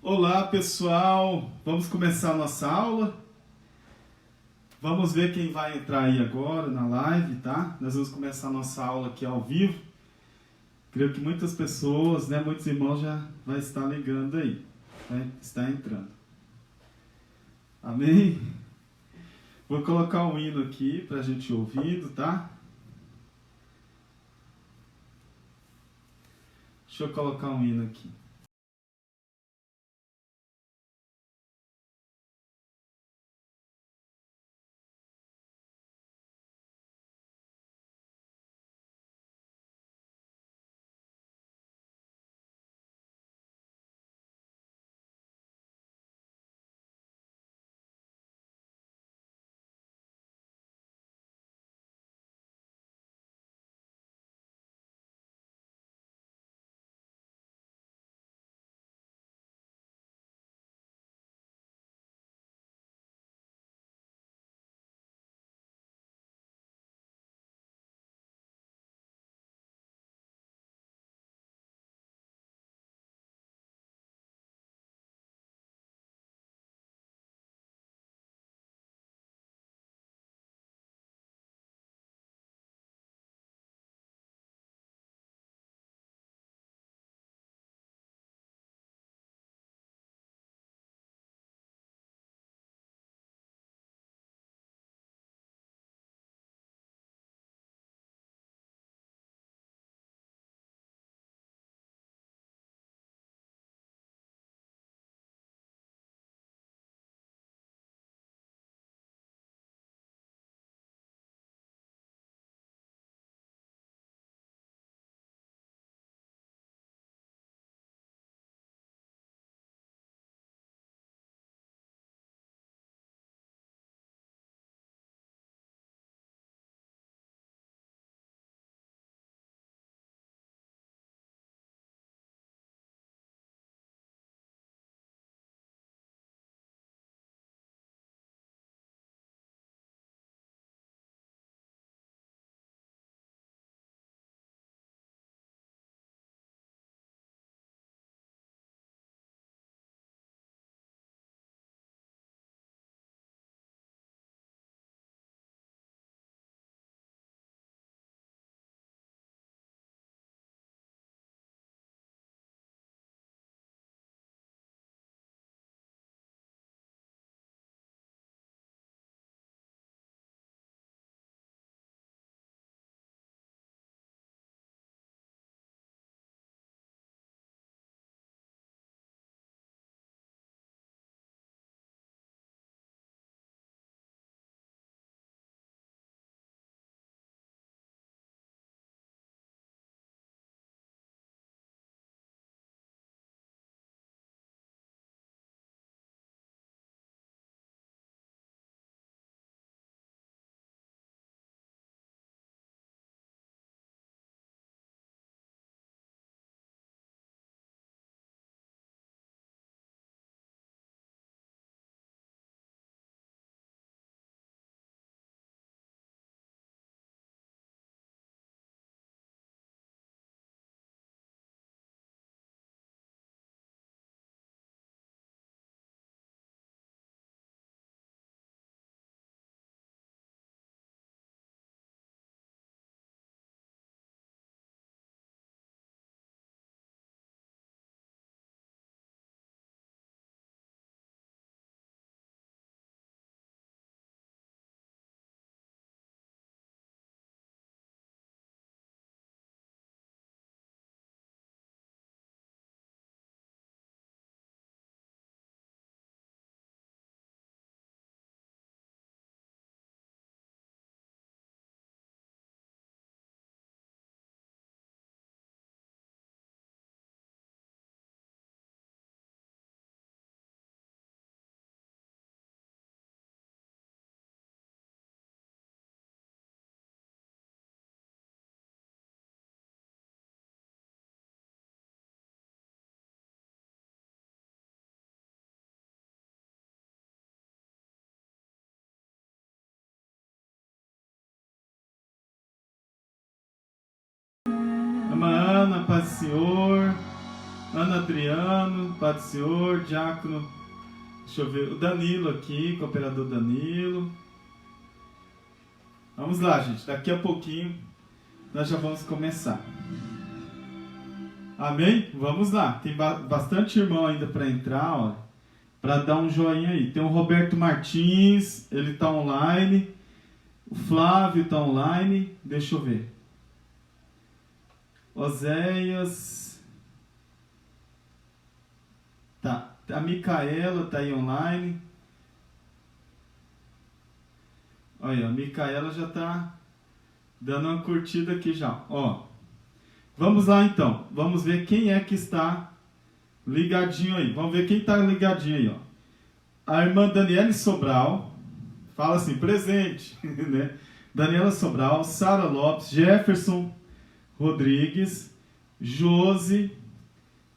Olá pessoal, vamos começar a nossa aula. Vamos ver quem vai entrar aí agora na live, tá? Nós vamos começar a nossa aula aqui ao vivo. Creio que muitas pessoas, né, muitos irmãos já vai estar ligando aí, vai estar entrando. Amém? Vou colocar um hino aqui para a gente ouvir, tá? Deixa eu colocar um hino aqui. Irmã Ana, paz do Senhor. Ana Adriano, Pai do Senhor, Diácono, deixa eu ver, o Danilo aqui, cooperador Danilo. Vamos lá, gente, daqui a pouquinho nós já vamos começar. Amém? Vamos lá, tem bastante irmão ainda para entrar, ó, para dar um joinha aí. Tem o Roberto Martins, ele está online. O Flávio está online, deixa eu ver. Oséias. Tá, a Micaela está aí online. Olha, a Micaela já está dando uma curtida aqui já. Ó, vamos lá então. Vamos ver quem é que está ligadinho aí. Vamos ver quem está ligadinho aí, ó. A irmã Daniele Sobral. Fala assim, presente, né? Daniela Sobral, Sara Lopes, Jefferson Rodrigues, Josi,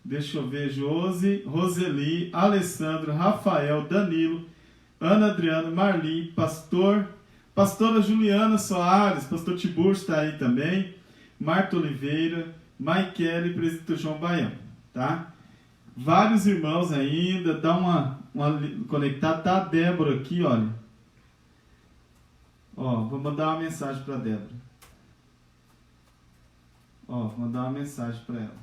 deixa eu ver, Josi, Roseli, Alessandro, Rafael, Danilo, Ana Adriana, Marli, Pastora Juliana Soares, Pastor Tiburcio está aí também, Marta Oliveira, Maikele, Presbítero João Baião, tá? Vários irmãos ainda, dá uma conectada, tá a Débora aqui, olha. Ó, vou mandar uma mensagem para a Débora. Ó, vou mandar uma mensagem para ela.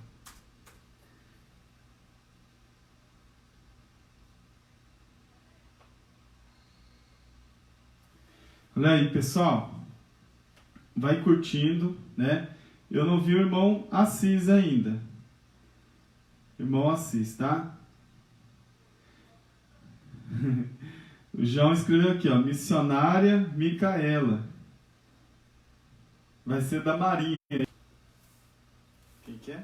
Olha aí, pessoal. Vai curtindo, né? Eu não vi o irmão Assis ainda. Irmão Assis, tá? O João escreveu aqui, ó, missionária Micaela. Vai ser da Maria. Quem que é?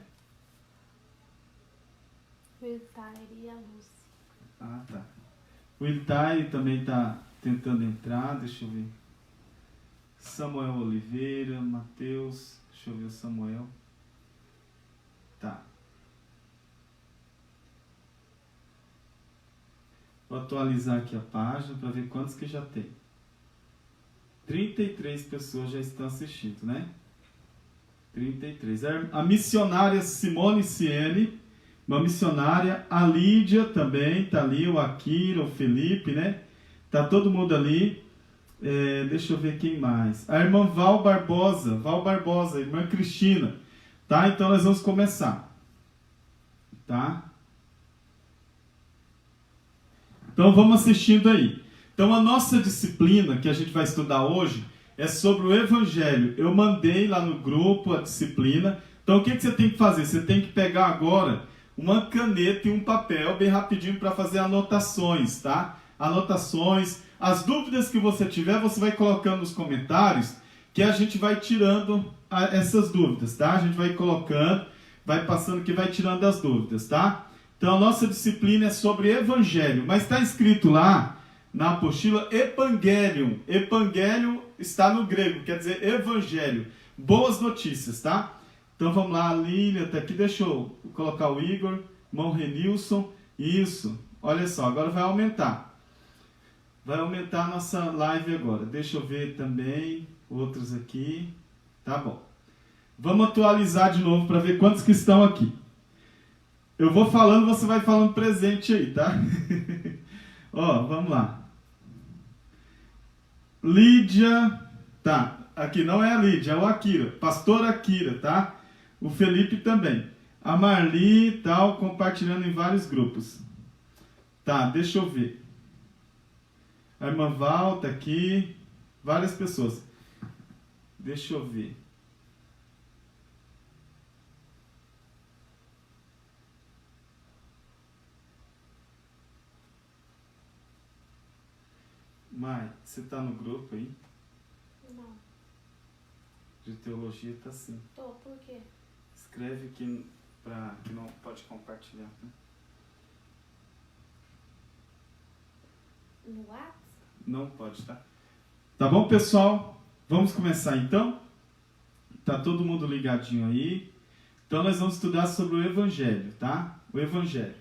O Iltair e a Lúcia. Ah, tá. O Iltair também tá tentando entrar, deixa eu ver. Samuel Oliveira, Matheus, deixa eu ver o Samuel. Tá. Vou atualizar aqui a página para ver quantos que já tem. 33 pessoas já estão assistindo, né? 33. A missionária Simone Ciene, uma missionária. A Lídia também tá ali, o Akira, o Felipe, né? Tá todo mundo ali. Deixa eu ver quem mais. A irmã Val Barbosa, a irmã Cristina. Tá? Então nós vamos começar. Tá? Então vamos assistindo aí. Então a nossa disciplina que a gente vai estudar hoje é sobre o Evangelho. Eu mandei lá no grupo a disciplina. Então o que você tem que fazer? Você tem que pegar agora uma caneta e um papel bem rapidinho para fazer anotações, tá? Anotações. As dúvidas que você tiver, você vai colocando nos comentários que a gente vai tirando essas dúvidas, tá? A gente vai colocando, vai passando que vai tirando as dúvidas, tá? Então, a nossa disciplina é sobre Evangelho, mas está escrito lá na apostila Evangelium. Evangelium está no grego, quer dizer Evangelho. Boas notícias, tá? Então, vamos lá, a Lília está aqui, deixa eu colocar o Igor, irmão Renilson, isso, olha só, agora vai aumentar. Vai aumentar a nossa live agora, deixa eu ver também, outros aqui, tá bom. Vamos atualizar de novo para ver quantos que estão aqui. Eu vou falando, você vai falando presente aí, tá? Ó, vamos lá. Lídia, tá, aqui não é a Lídia, é o Akira, pastor Akira, tá? O Felipe também. A Marli e tal, compartilhando em vários grupos. Tá, deixa eu ver. A irmã Val tá aqui, várias pessoas. Deixa eu ver. Mai, você tá no grupo aí? Não. De teologia tá sim. Tô, por quê? Escreve que não pode compartilhar, né? No WhatsApp? Não pode, tá? Tá bom, pessoal? Vamos começar então? Tá todo mundo ligadinho aí? Então nós vamos estudar sobre o Evangelho, tá? O Evangelho.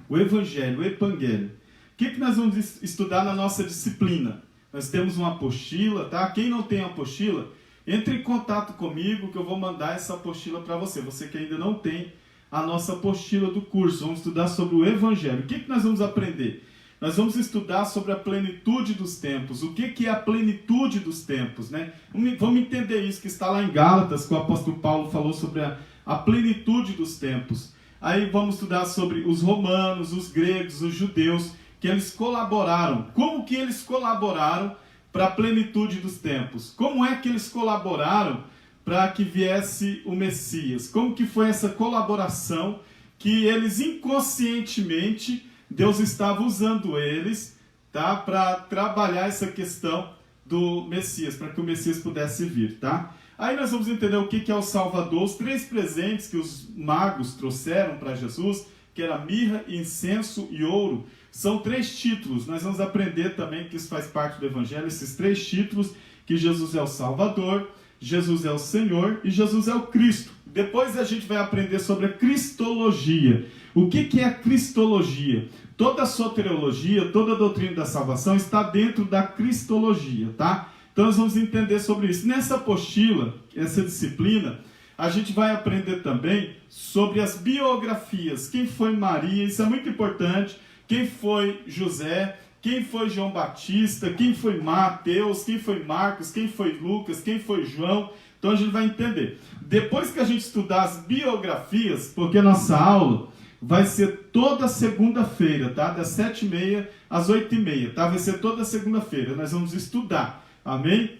O Evangelho, o Evangelho. O que nós vamos estudar na nossa disciplina? Nós temos uma apostila, tá? Quem não tem apostila, entre em contato comigo que eu vou mandar essa apostila para você. Você que ainda não tem a nossa apostila do curso. Vamos estudar sobre o Evangelho. O que nós vamos aprender? Nós vamos estudar sobre a plenitude dos tempos. O que é a plenitude dos tempos, né? Vamos entender isso que está lá em Gálatas, que o apóstolo Paulo falou sobre a plenitude dos tempos. Aí vamos estudar sobre os romanos, os gregos, os judeus, que eles colaboraram. Como que eles colaboraram para a plenitude dos tempos? Como é que eles colaboraram para que viesse o Messias? Como que foi essa colaboração que eles inconscientemente, Deus estava usando eles, tá, para trabalhar essa questão do Messias, para que o Messias pudesse vir, tá? Aí nós vamos entender o que é o Salvador, os 3 presentes que os magos trouxeram para Jesus, que era mirra, incenso e ouro. São 3 títulos. Nós vamos aprender também que isso faz parte do Evangelho, esses 3 títulos, que Jesus é o Salvador, Jesus é o Senhor e Jesus é o Cristo. Depois a gente vai aprender sobre a cristologia. O que é a cristologia? Toda a soteriologia, toda a doutrina da salvação está dentro da cristologia, tá? Então nós vamos entender sobre isso. Nessa apostila, essa disciplina, a gente vai aprender também sobre as biografias. Quem foi Maria, isso é muito importante. Quem foi José, quem foi João Batista, quem foi Mateus, quem foi Marcos, quem foi Lucas, quem foi João. Então a gente vai entender. Depois que a gente estudar as biografias, porque a nossa aula vai ser toda segunda-feira, tá? Das 7h30 às 8h30, tá? Vai ser toda segunda-feira. Nós vamos estudar, amém?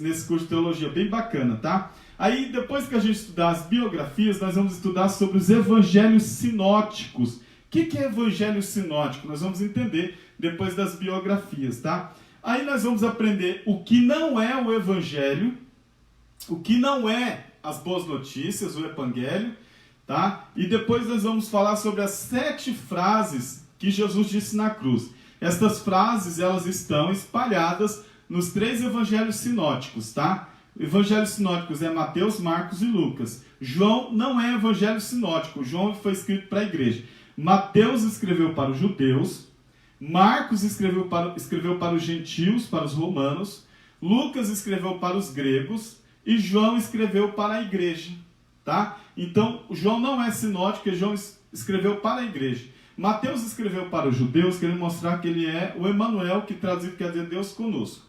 Nesse curso de teologia, bem bacana, tá? Aí, depois que a gente estudar as biografias, nós vamos estudar sobre os evangelhos sinóticos. O que é evangelho sinótico? Nós vamos entender depois das biografias, tá? Aí nós vamos aprender o que não é o evangelho, o que não é as boas notícias, o evangelho, tá? E depois nós vamos falar sobre as 7 frases que Jesus disse na cruz. Estas frases, elas estão espalhadas nos 3 evangelhos sinóticos, tá? Evangelhos sinóticos é Mateus, Marcos e Lucas. João não é evangelho sinótico. João foi escrito para a igreja. Mateus escreveu para os judeus. Marcos escreveu para os gentios, para os romanos. Lucas escreveu para os gregos. E João escreveu para a igreja, tá? Então, João não é sinótico, porque João escreveu para a igreja. Mateus escreveu para os judeus, querendo mostrar que ele é o Emanuel, que traduzido quer dizer Deus conosco.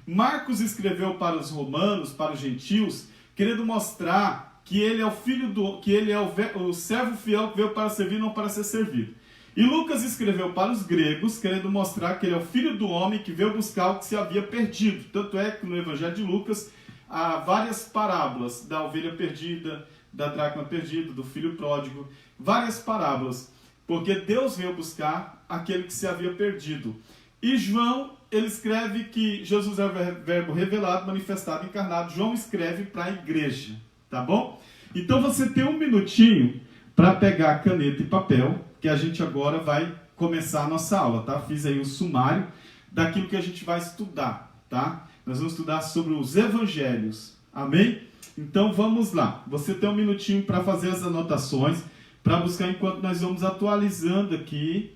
Marcos escreveu para os romanos, para os gentios, querendo mostrar que ele é o o servo fiel que veio para servir, não para ser servido. E Lucas escreveu para os gregos, querendo mostrar que ele é o filho do homem que veio buscar o que se havia perdido. Tanto é que no Evangelho de Lucas há várias parábolas da ovelha perdida, da dracma perdida, do filho pródigo, várias parábolas, porque Deus veio buscar aquele que se havia perdido. E João, ele escreve que Jesus é o verbo revelado, manifestado, encarnado. João escreve para a igreja, tá bom? Então você tem um minutinho para pegar caneta e papel, que a gente agora vai começar a nossa aula, tá? Fiz aí o sumário daquilo que a gente vai estudar, tá? Nós vamos estudar sobre os evangelhos, amém? Então vamos lá, você tem um minutinho para fazer as anotações, para buscar enquanto nós vamos atualizando aqui,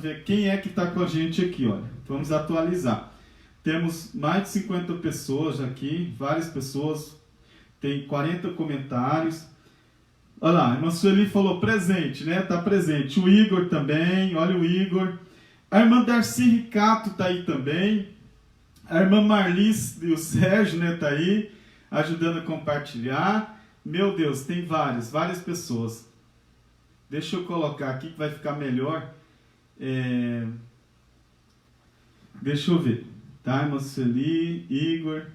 ver quem é que está com a gente aqui, olha, vamos atualizar. Temos mais de 50 pessoas aqui, várias pessoas, tem 40 comentários. Olha lá, a irmã Sueli falou presente, né? Está presente. O Igor também, olha o Igor. A irmã Darcy Ricato está aí também. A irmã Marlis e o Sérgio, né, tá aí, ajudando a compartilhar. Meu Deus, tem várias pessoas. Deixa eu colocar aqui que vai ficar melhor. Deixa eu ver. Tá, irmã Sueli, Igor,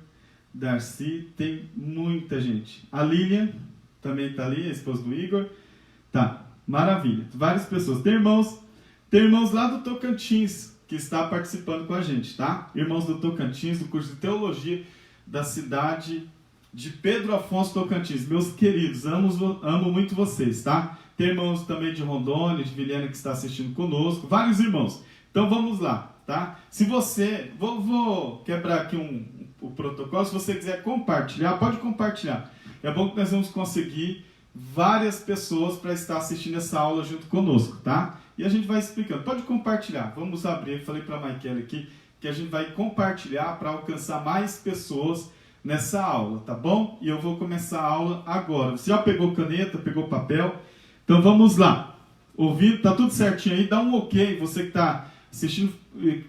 Darcy, tem muita gente. A Lilian também tá ali, a esposa do Igor. Tá, maravilha. Várias pessoas. Tem irmãos lá do Tocantins que está participando com a gente, tá? Irmãos do Tocantins, do curso de teologia da cidade de Pedro Afonso Tocantins. Meus queridos, amo muito vocês, tá? Tem irmãos também de Rondônia, de Vilhena que está assistindo conosco, vários irmãos. Então vamos lá, tá? Se você, vou quebrar aqui o protocolo, se você quiser compartilhar, pode compartilhar. É bom que nós vamos conseguir várias pessoas para estar assistindo essa aula junto conosco, tá? E a gente vai explicando. Pode compartilhar. Vamos abrir. Eu falei para a Maikele aqui que a gente vai compartilhar para alcançar mais pessoas nessa aula, tá bom? E eu vou começar a aula agora. Você já pegou caneta, pegou papel? Então vamos lá. Ouvindo, tá tudo certinho aí? Dá um ok, você que está assistindo,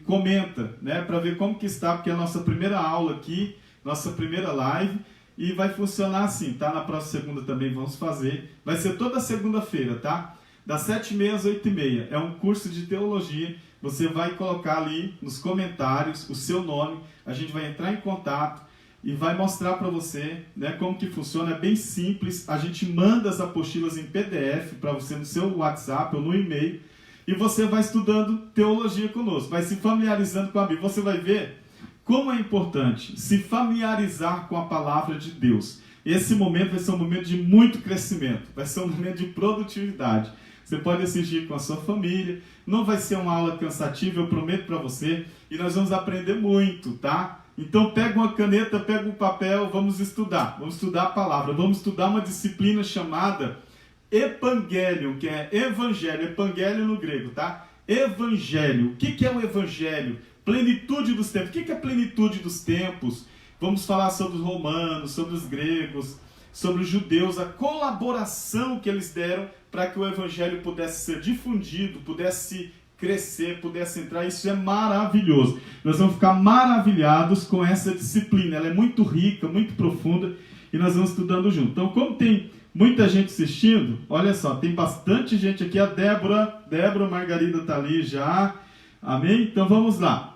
comenta, né? Para ver como que está, porque é a nossa primeira aula aqui, nossa primeira live. E vai funcionar assim, tá? Na próxima segunda também vamos fazer. Vai ser toda segunda-feira, tá? Das 7h30 às 8h30. É um curso de teologia. Você vai colocar ali nos comentários o seu nome. A gente vai entrar em contato e vai mostrar para você, né, como que funciona. É bem simples. A gente manda as apostilas em PDF para você no seu WhatsApp ou no e-mail. E você vai estudando teologia conosco. Vai se familiarizando com a Bíblia. Você vai ver como é importante se familiarizar com a palavra de Deus. Esse momento vai ser um momento de muito crescimento. Vai ser um momento de produtividade. Você pode assistir com a sua família. Não vai ser uma aula cansativa, eu prometo para você. E nós vamos aprender muito, tá? Então pega uma caneta, pega um papel, vamos estudar. Vamos estudar a palavra. Vamos estudar uma disciplina chamada Evangelion, que é evangelho. Evangelho no grego, tá? Evangelho. O que é o evangelho? Plenitude dos tempos. O que é a plenitude dos tempos? Vamos falar sobre os romanos, sobre os gregos, sobre os judeus, a colaboração que eles deram para que o evangelho pudesse ser difundido, pudesse crescer, pudesse entrar. Isso é maravilhoso. Nós vamos ficar maravilhados com essa disciplina. Ela é muito rica, muito profunda e nós vamos estudando junto. Então, como tem muita gente assistindo, olha só, tem bastante gente aqui. A Débora Margarida está ali já. Amém? Então vamos lá.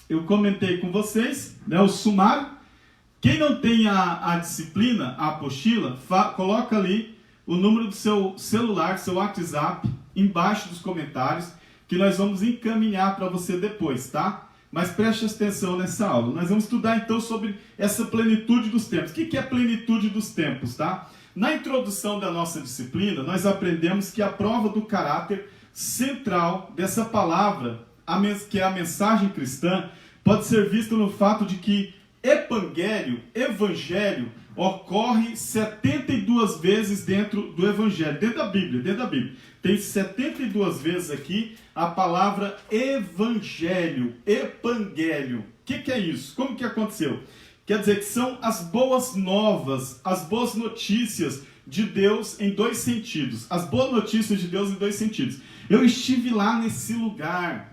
Eu comentei com vocês, né, o sumário. Quem não tem a disciplina, a apostila, coloca ali o número do seu celular, seu WhatsApp, embaixo dos comentários, que nós vamos encaminhar para você depois, tá? Mas preste atenção nessa aula. Nós vamos estudar então sobre essa plenitude dos tempos. O que é a plenitude dos tempos, tá? Na introdução da nossa disciplina, nós aprendemos que a prova do caráter central dessa palavra, que é a mensagem cristã, pode ser vista no fato de que evangelho, ocorre 72 vezes dentro do evangelho, dentro da Bíblia. Tem 72 vezes aqui a palavra evangelho. O que é isso? Como que aconteceu? Quer dizer que são as boas novas, as boas notícias de Deus em dois sentidos. As boas notícias de Deus em dois sentidos. Eu estive lá nesse lugar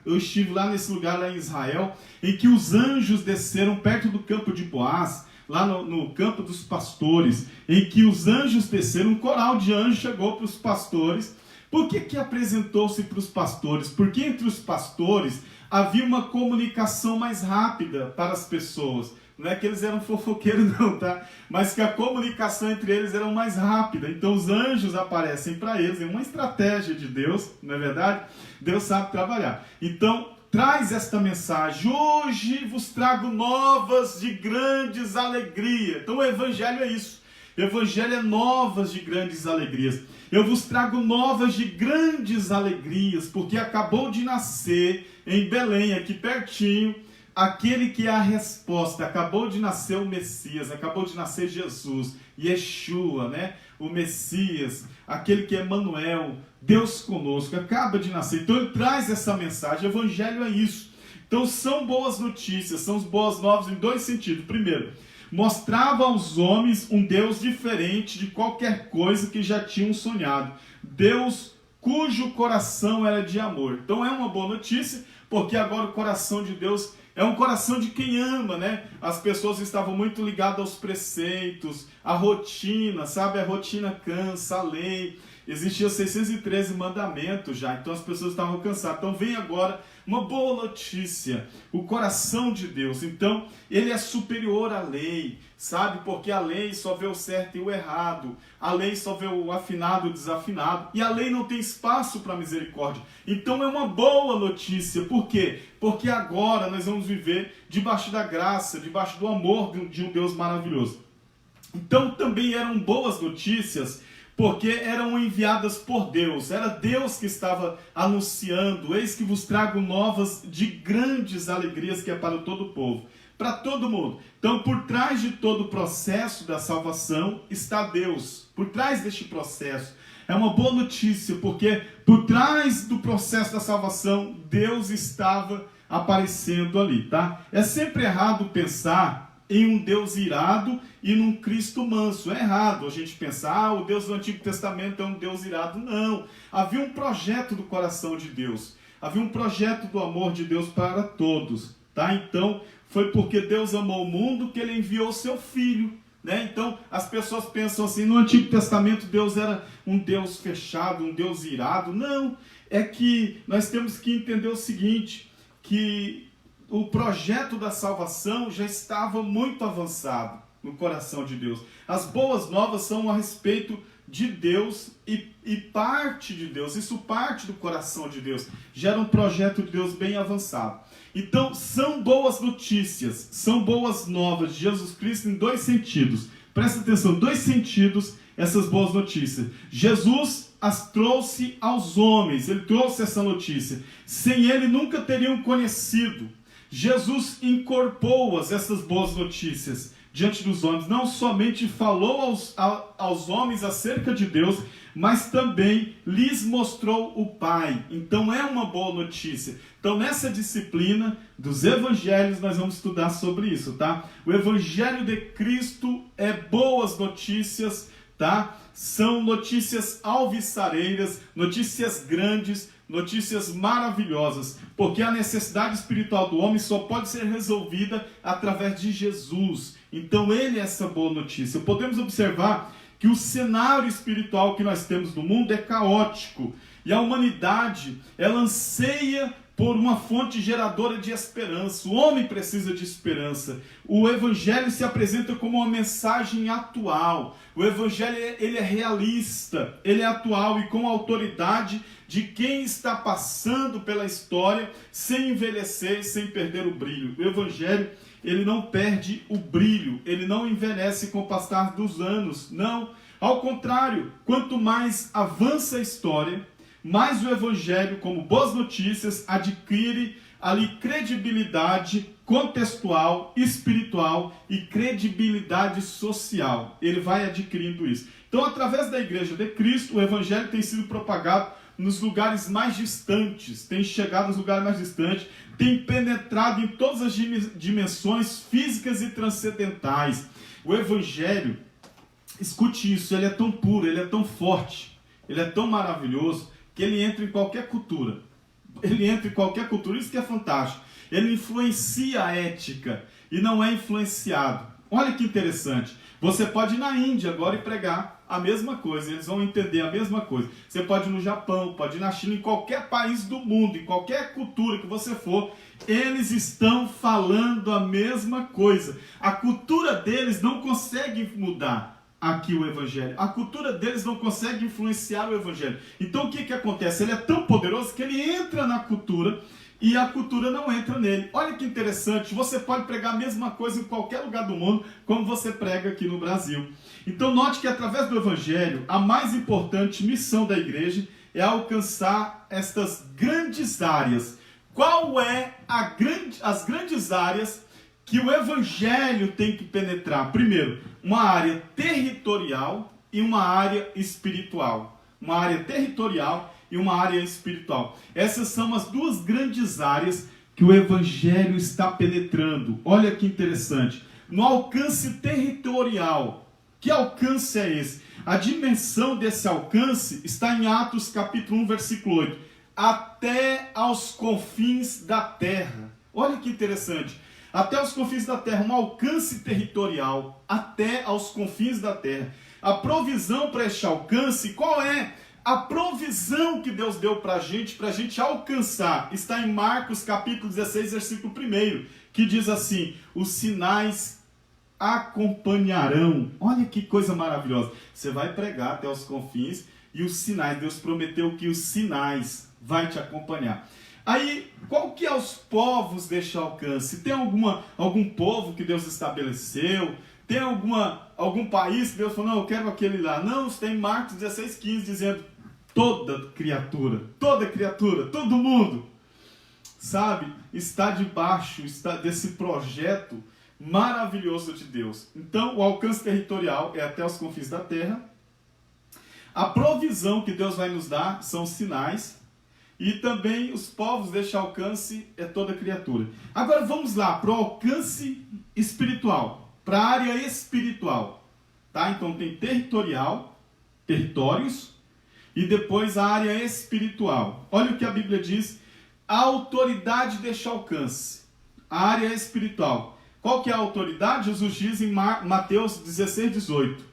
lá em Israel, em que os anjos desceram perto do campo de Boaz, lá no campo dos pastores, em que os anjos desceram, um coral de anjos chegou para os pastores. Por que apresentou-se para os pastores? Porque entre os pastores havia uma comunicação mais rápida para as pessoas. Não é que eles eram fofoqueiros não, tá? Mas que a comunicação entre eles era mais rápida. Então os anjos aparecem para eles, é uma estratégia de Deus, não é verdade? Deus sabe trabalhar. Então, traz esta mensagem. Hoje vos trago novas de grandes alegrias. Então o evangelho é isso. O evangelho é novas de grandes alegrias. Eu vos trago novas de grandes alegrias, porque acabou de nascer em Belém, aqui pertinho, aquele que é a resposta. Acabou de nascer o Messias, acabou de nascer Jesus, Yeshua, né? O Messias, aquele que é Emmanuel, Deus conosco, acaba de nascer. Então ele traz essa mensagem. O evangelho é isso. Então são boas notícias, são boas novas em dois sentidos. Primeiro, mostrava aos homens um Deus diferente de qualquer coisa que já tinham sonhado. Deus cujo coração era de amor. Então é uma boa notícia, porque agora o coração de Deus é um coração de quem ama, né? As pessoas estavam muito ligadas aos preceitos, à rotina, sabe? A rotina cansa, a lei. Existiam 613 mandamentos já, então as pessoas estavam cansadas. Então vem agora uma boa notícia, o coração de Deus. Então ele é superior à lei, sabe? Porque a lei só vê o certo e o errado, a lei só vê o afinado e o desafinado, e a lei não tem espaço para misericórdia. Então é uma boa notícia. Por quê? Porque agora nós vamos viver debaixo da graça, debaixo do amor de um Deus maravilhoso. Então também eram boas notícias, porque eram enviadas por Deus. Era Deus que estava anunciando: eis que vos trago novas de grandes alegrias, que é para todo o povo, para todo mundo. Então, por trás de todo o processo da salvação está Deus. Por trás deste processo. É uma boa notícia, porque por trás do processo da salvação, Deus estava aparecendo ali, tá? É sempre errado pensar em um Deus irado e num Cristo manso. É errado a gente pensar, o Deus do Antigo Testamento é um Deus irado. Não. Havia um projeto do coração de Deus. Havia um projeto do amor de Deus para todos. Tá? Então, foi porque Deus amou o mundo que ele enviou o seu Filho. Né? Então, as pessoas pensam assim, no Antigo Testamento Deus era um Deus fechado, um Deus irado. Não. É que nós temos que entender o seguinte, que o projeto da salvação já estava muito avançado no coração de Deus. As boas novas são a respeito de Deus e parte de Deus. Isso parte do coração de Deus. Já era um projeto de Deus bem avançado. Então, são boas notícias, são boas novas de Jesus Cristo em dois sentidos. Presta atenção, dois sentidos essas boas notícias. Jesus as trouxe aos homens, ele trouxe essa notícia. Sem ele nunca teriam conhecido. Jesus incorporou-as, essas boas notícias, diante dos homens. Não somente falou aos homens acerca de Deus, mas também lhes mostrou o Pai. Então é uma boa notícia. Então nessa disciplina dos evangelhos nós vamos estudar sobre isso, tá? O evangelho de Cristo é boas notícias, tá? São notícias alvissareiras, notícias grandes, notícias maravilhosas, porque a necessidade espiritual do homem só pode ser resolvida através de Jesus. Então ele é essa boa notícia. Podemos observar que o cenário espiritual que nós temos no mundo é caótico, e a humanidade, ela anseia por uma fonte geradora de esperança. O homem precisa de esperança. O evangelho se apresenta como uma mensagem atual. O evangelho ele é realista, ele é atual e com autoridade de quem está passando pela história sem envelhecer e sem perder o brilho. O evangelho ele não perde o brilho, ele não envelhece com o passar dos anos. Não, ao contrário, quanto mais avança a história, mais o evangelho, como boas notícias, adquire ali credibilidade contextual, espiritual e credibilidade social. Ele vai adquirindo isso. Então, através da Igreja de Cristo, o evangelho tem sido propagado nos lugares mais distantes, tem chegado aos lugares mais distantes, tem penetrado em todas as dimensões físicas e transcendentais. O evangelho, escute isso, ele é tão puro, ele é tão forte, ele é tão maravilhoso, que ele entra em qualquer cultura. Ele entra em qualquer cultura, isso que é fantástico. Ele influencia a ética e não é influenciado. Olha que interessante. Você pode ir na Índia agora e pregar a mesma coisa, eles vão entender a mesma coisa. Você pode ir no Japão, pode ir na China, em qualquer país do mundo, em qualquer cultura que você for, eles estão falando a mesma coisa. A cultura deles não consegue mudar aqui o evangelho. A cultura deles não consegue influenciar o evangelho. Então o que acontece? Ele é tão poderoso que ele entra na cultura e a cultura não entra nele. Olha que interessante, você pode pregar a mesma coisa em qualquer lugar do mundo, como você prega aqui no Brasil. Então note que através do evangelho, a mais importante missão da igreja é alcançar estas grandes áreas. Qual é as grandes áreas que o evangelho tem que penetrar? Primeiro, uma área territorial e uma área espiritual. Uma área territorial e uma área espiritual. Essas são as duas grandes áreas que o evangelho está penetrando. Olha que interessante. No alcance territorial, que alcance é esse? A dimensão desse alcance está em Atos capítulo 1, versículo 8. Até aos confins da terra. Olha que interessante. Até os confins da terra, um alcance territorial, até aos confins da terra. A provisão para este alcance, qual é? A provisão que Deus deu para a gente alcançar, está em Marcos capítulo 16, versículo 1, que diz assim, os sinais acompanharão. Olha que coisa maravilhosa. Você vai pregar até os confins e os sinais, Deus prometeu que os sinais vai te acompanhar. Aí, qual que é os povos deste alcance? Tem algum povo que Deus estabeleceu? Tem algum país que Deus falou, não, eu quero aquele lá. Não, tem Marcos 16, 15 dizendo, toda criatura, todo mundo, sabe, está debaixo desse projeto maravilhoso de Deus. Então, o alcance territorial é até os confins da terra. A provisão que Deus vai nos dar são sinais. E também os povos deste alcance é toda criatura. Agora vamos lá para o alcance espiritual, para a área espiritual. Tá? Então tem territorial, territórios, e depois a área espiritual. Olha o que a Bíblia diz, a autoridade deste alcance, a área espiritual. Qual que é a autoridade? Jesus diz em Mateus 16, 18.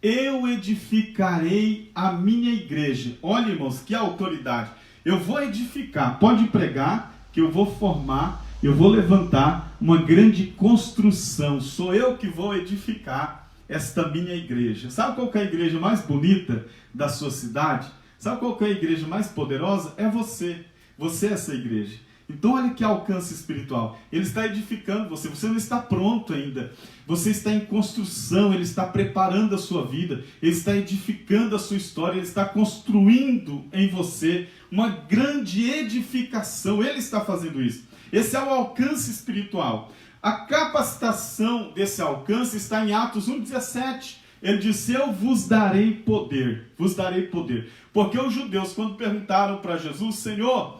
Eu edificarei a minha igreja. Olha, irmãos, que autoridade. Eu vou edificar, pode pregar, que eu vou formar, eu vou levantar uma grande construção. Sou eu que vou edificar esta minha igreja. Sabe qual que é a igreja mais bonita da sua cidade? Sabe qual que é a igreja mais poderosa? É você. Você é essa igreja. Então olha que alcance espiritual. Ele está edificando você. Você não está pronto ainda. Você está em construção. Ele está preparando a sua vida. Ele está edificando a sua história. Ele está construindo em você uma grande edificação. Ele está fazendo isso. Esse é o alcance espiritual. A capacitação desse alcance está em Atos 1,17. Ele disse, eu vos darei poder. Vos darei poder. Porque os judeus, quando perguntaram para Jesus, Senhor,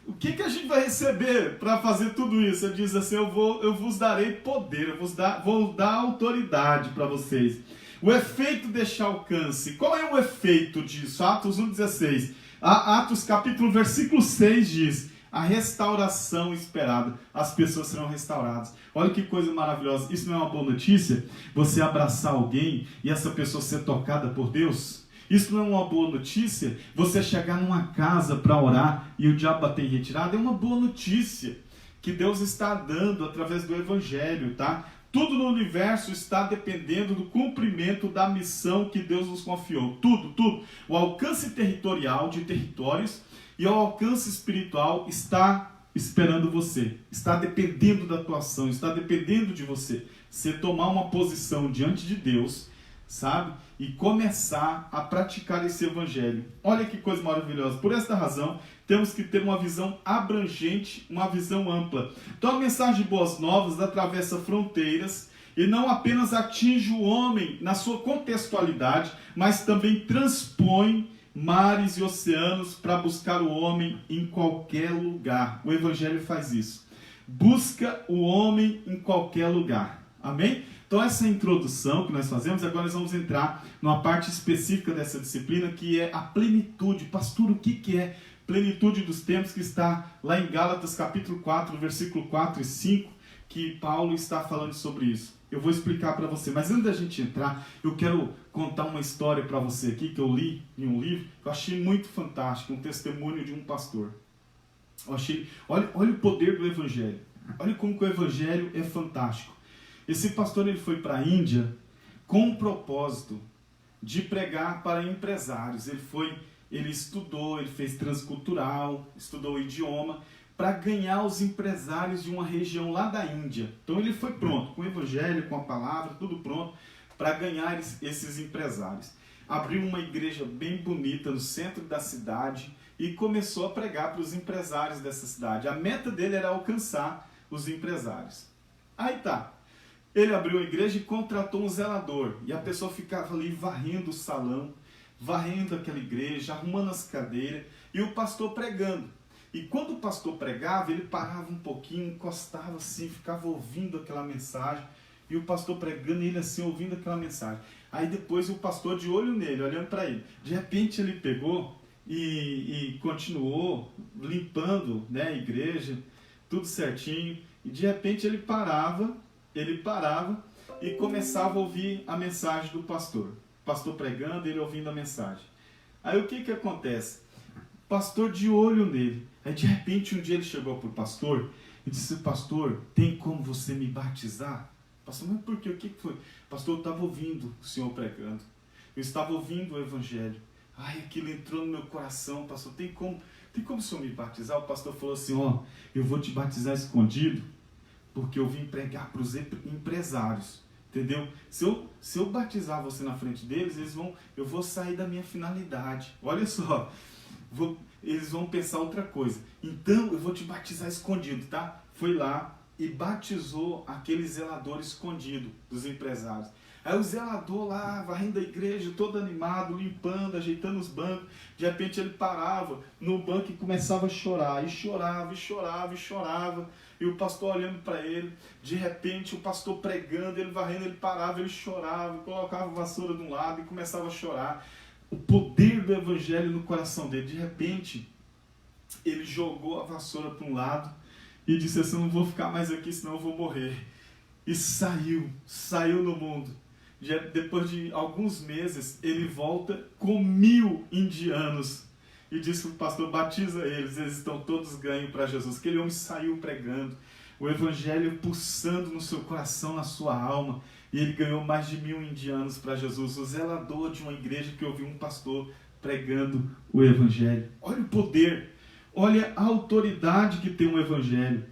o que a gente vai receber para fazer tudo isso? Ele diz assim, eu vos darei poder, vou dar autoridade para vocês. O efeito deste alcance, qual é o efeito disso? Atos 1,16. Atos capítulo versículo 6 diz, a restauração esperada, as pessoas serão restauradas. Olha que coisa maravilhosa, isso não é uma boa notícia? Você abraçar alguém e essa pessoa ser tocada por Deus? Isso não é uma boa notícia? Você chegar numa casa para orar e o diabo bater em retirada? É uma boa notícia que Deus está dando através do Evangelho, tá? Tudo no universo está dependendo do cumprimento da missão que Deus nos confiou. Tudo. O alcance territorial de territórios e o alcance espiritual está esperando você. Está dependendo da tua ação, está dependendo de você. Você tomar uma posição diante de Deus, sabe? E começar a praticar esse evangelho. Olha que coisa maravilhosa. Por esta razão, temos que ter uma visão abrangente, uma visão ampla. Então a mensagem de boas novas atravessa fronteiras e não apenas atinge o homem na sua contextualidade, mas também transpõe mares e oceanos para buscar o homem em qualquer lugar. O evangelho faz isso. Busca o homem em qualquer lugar. Amém? Então essa introdução que nós fazemos, agora nós vamos entrar numa parte específica dessa disciplina, que é a plenitude. Pastor, o que é plenitude dos tempos, que está lá em Gálatas capítulo 4, versículo 4 e 5, que Paulo está falando sobre isso. Eu vou explicar para você, mas antes da gente entrar, eu quero contar uma história para você aqui, que eu li em um livro, que eu achei muito fantástico, um testemunho de um pastor. Olha o poder do evangelho, olha como que o evangelho é fantástico. Esse pastor ele foi para a Índia com o propósito de pregar para empresários. Ele estudou, ele fez transcultural, estudou o idioma, para ganhar os empresários de uma região lá da Índia. Então ele foi pronto, com o evangelho, com a palavra, tudo pronto, para ganhar esses empresários. Abriu uma igreja bem bonita no centro da cidade e começou a pregar para os empresários dessa cidade. A meta dele era alcançar os empresários. Aí tá. Ele abriu a igreja e contratou um zelador. E a pessoa ficava ali varrendo o salão, varrendo aquela igreja, arrumando as cadeiras, e o pastor pregando. E quando o pastor pregava, ele parava um pouquinho, encostava assim, ficava ouvindo aquela mensagem, e o pastor pregando e ele assim, ouvindo aquela mensagem. Aí depois o pastor de olho nele, olhando para ele. De repente ele pegou e continuou limpando, né, a igreja, tudo certinho, e de repente ele parava e começava a ouvir a mensagem do pastor. O pastor pregando, ele ouvindo a mensagem. Aí o que acontece? O pastor de olho nele. Aí de repente um dia ele chegou para o pastor e disse, pastor, tem como você me batizar? Pastor, mas por quê? O que foi? Pastor, eu estava ouvindo o senhor pregando. Eu estava ouvindo o evangelho. Ai, aquilo entrou no meu coração, pastor, tem como o senhor me batizar? O pastor falou assim, eu vou te batizar escondido, porque eu vim pregar para os empresários, entendeu? Se eu batizar você na frente deles, eu vou sair da minha finalidade. Olha só, eles vão pensar outra coisa. Então eu vou te batizar escondido, tá? Foi lá e batizou aquele zelador escondido dos empresários. Aí o zelador lá, varrendo a igreja, todo animado, limpando, ajeitando os bancos. De repente ele parava no banco e começava a chorar. E chorava, e chorava, e chorava. E o pastor olhando para ele. De repente o pastor pregando, ele varrendo, ele parava, ele chorava. Colocava a vassoura de um lado e começava a chorar. O poder do evangelho no coração dele. De repente, ele jogou a vassoura para um lado e disse assim: eu não vou ficar mais aqui, senão eu vou morrer. E saiu no mundo. Depois de alguns meses, ele volta com 1000 indianos. E diz que o pastor batiza eles estão todos ganhos para Jesus. Aquele homem saiu pregando, o evangelho pulsando no seu coração, na sua alma. E ele ganhou mais de 1000 indianos para Jesus. O zelador de uma igreja que ouviu um pastor pregando o evangelho. Olha o poder, olha a autoridade que tem o evangelho.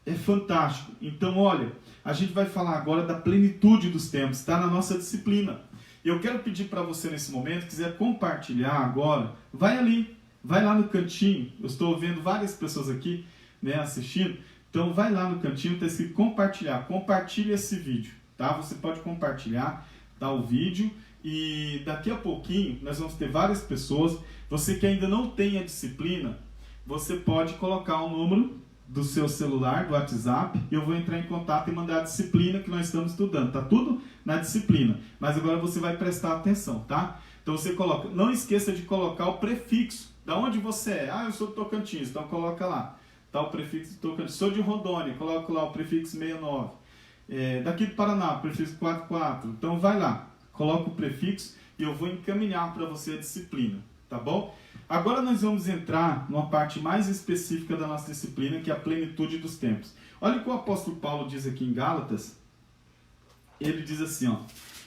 É fantástico. Então, olha, a gente vai falar agora da plenitude dos tempos, está na nossa disciplina. E eu quero pedir para você nesse momento, quiser compartilhar agora, vai ali, vai lá no cantinho. Eu estou vendo várias pessoas aqui, né, assistindo. Então vai lá no cantinho, está escrito compartilhar. Compartilhe esse vídeo, tá? Você pode compartilhar, tá, o vídeo. E daqui a pouquinho nós vamos ter várias pessoas. Você que ainda não tem a disciplina, você pode colocar o número do seu celular, do WhatsApp, e eu vou entrar em contato e mandar a disciplina que nós estamos estudando. Tá tudo na disciplina, mas agora você vai prestar atenção, tá? Então você coloca, não esqueça de colocar o prefixo, da onde você é. Ah, eu sou do Tocantins, então coloca lá, tá, o prefixo do Tocantins. Sou de Rondônia, coloca lá o prefixo 69. Daqui do Paraná, o prefixo 44. Então vai lá, coloca o prefixo e eu vou encaminhar para você a disciplina, tá bom? Agora nós vamos entrar numa parte mais específica da nossa disciplina, que é a plenitude dos tempos. Olha o que o apóstolo Paulo diz aqui em Gálatas. Ele diz assim, ó,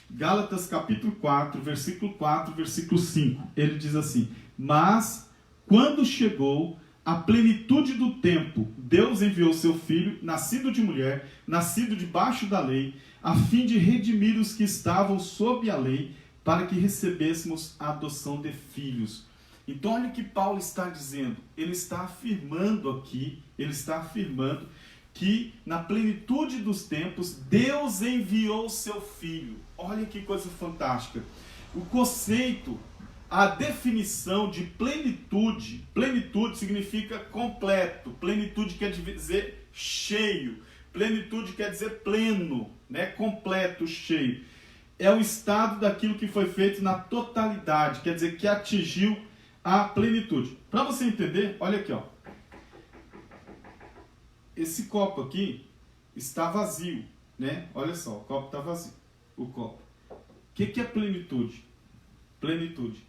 Gálatas capítulo 4, versículo 4, versículo 5. Ele diz assim: mas quando chegou a plenitude do tempo, Deus enviou seu filho, nascido de mulher, nascido debaixo da lei, a fim de redimir os que estavam sob a lei, para que recebêssemos a adoção de filhos. Então olha o que Paulo está dizendo. Ele está afirmando aqui, que na plenitude dos tempos, Deus enviou seu Filho. Olha que coisa fantástica. O conceito, a definição de plenitude significa completo. Plenitude quer dizer cheio. Plenitude quer dizer pleno, né? Completo, cheio. É o estado daquilo que foi feito na totalidade, quer dizer, que atingiu a plenitude. Para você entender, olha aqui, ó. Esse copo aqui está vazio, né? Olha só, o copo está vazio. O copo. O que é plenitude? Plenitude.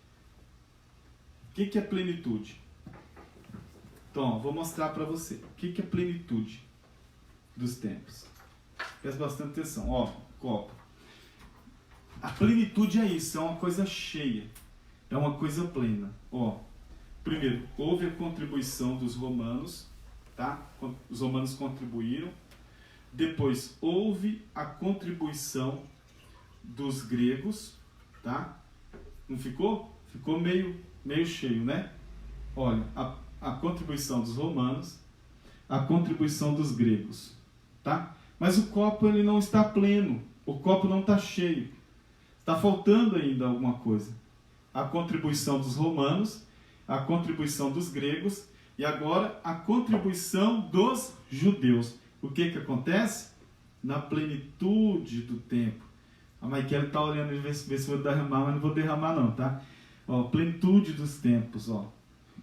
O que é plenitude? Então, ó, vou mostrar para você. O que é plenitude dos tempos? Presta bastante atenção. Ó, copo. A plenitude é isso, é uma coisa cheia. É uma coisa plena. Ó, primeiro, houve a contribuição dos romanos, tá? Os romanos contribuíram. Depois, houve a contribuição dos gregos, tá? Não ficou? Ficou meio cheio, né? Olha, a contribuição dos romanos, a contribuição dos gregos, tá? Mas o copo, ele não está pleno. O copo não está cheio. Está faltando ainda alguma coisa. A contribuição dos romanos, a contribuição dos gregos e agora a contribuição dos judeus. O que acontece? Na plenitude do tempo. A Maikele está olhando e ver se vou derramar, mas não vou derramar não, tá? Ó, plenitude dos tempos, ó.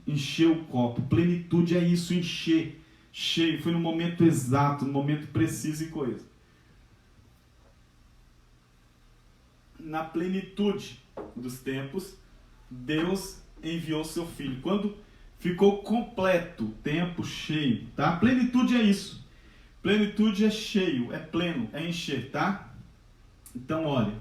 Encher o copo. Plenitude é isso, encher. Cheio. Foi no momento exato, no momento preciso e coisa. Na plenitude dos tempos, Deus enviou seu Filho. Quando ficou completo, tempo cheio, tá? Plenitude é isso. Plenitude é cheio, é pleno, é encher, tá? Então, olha,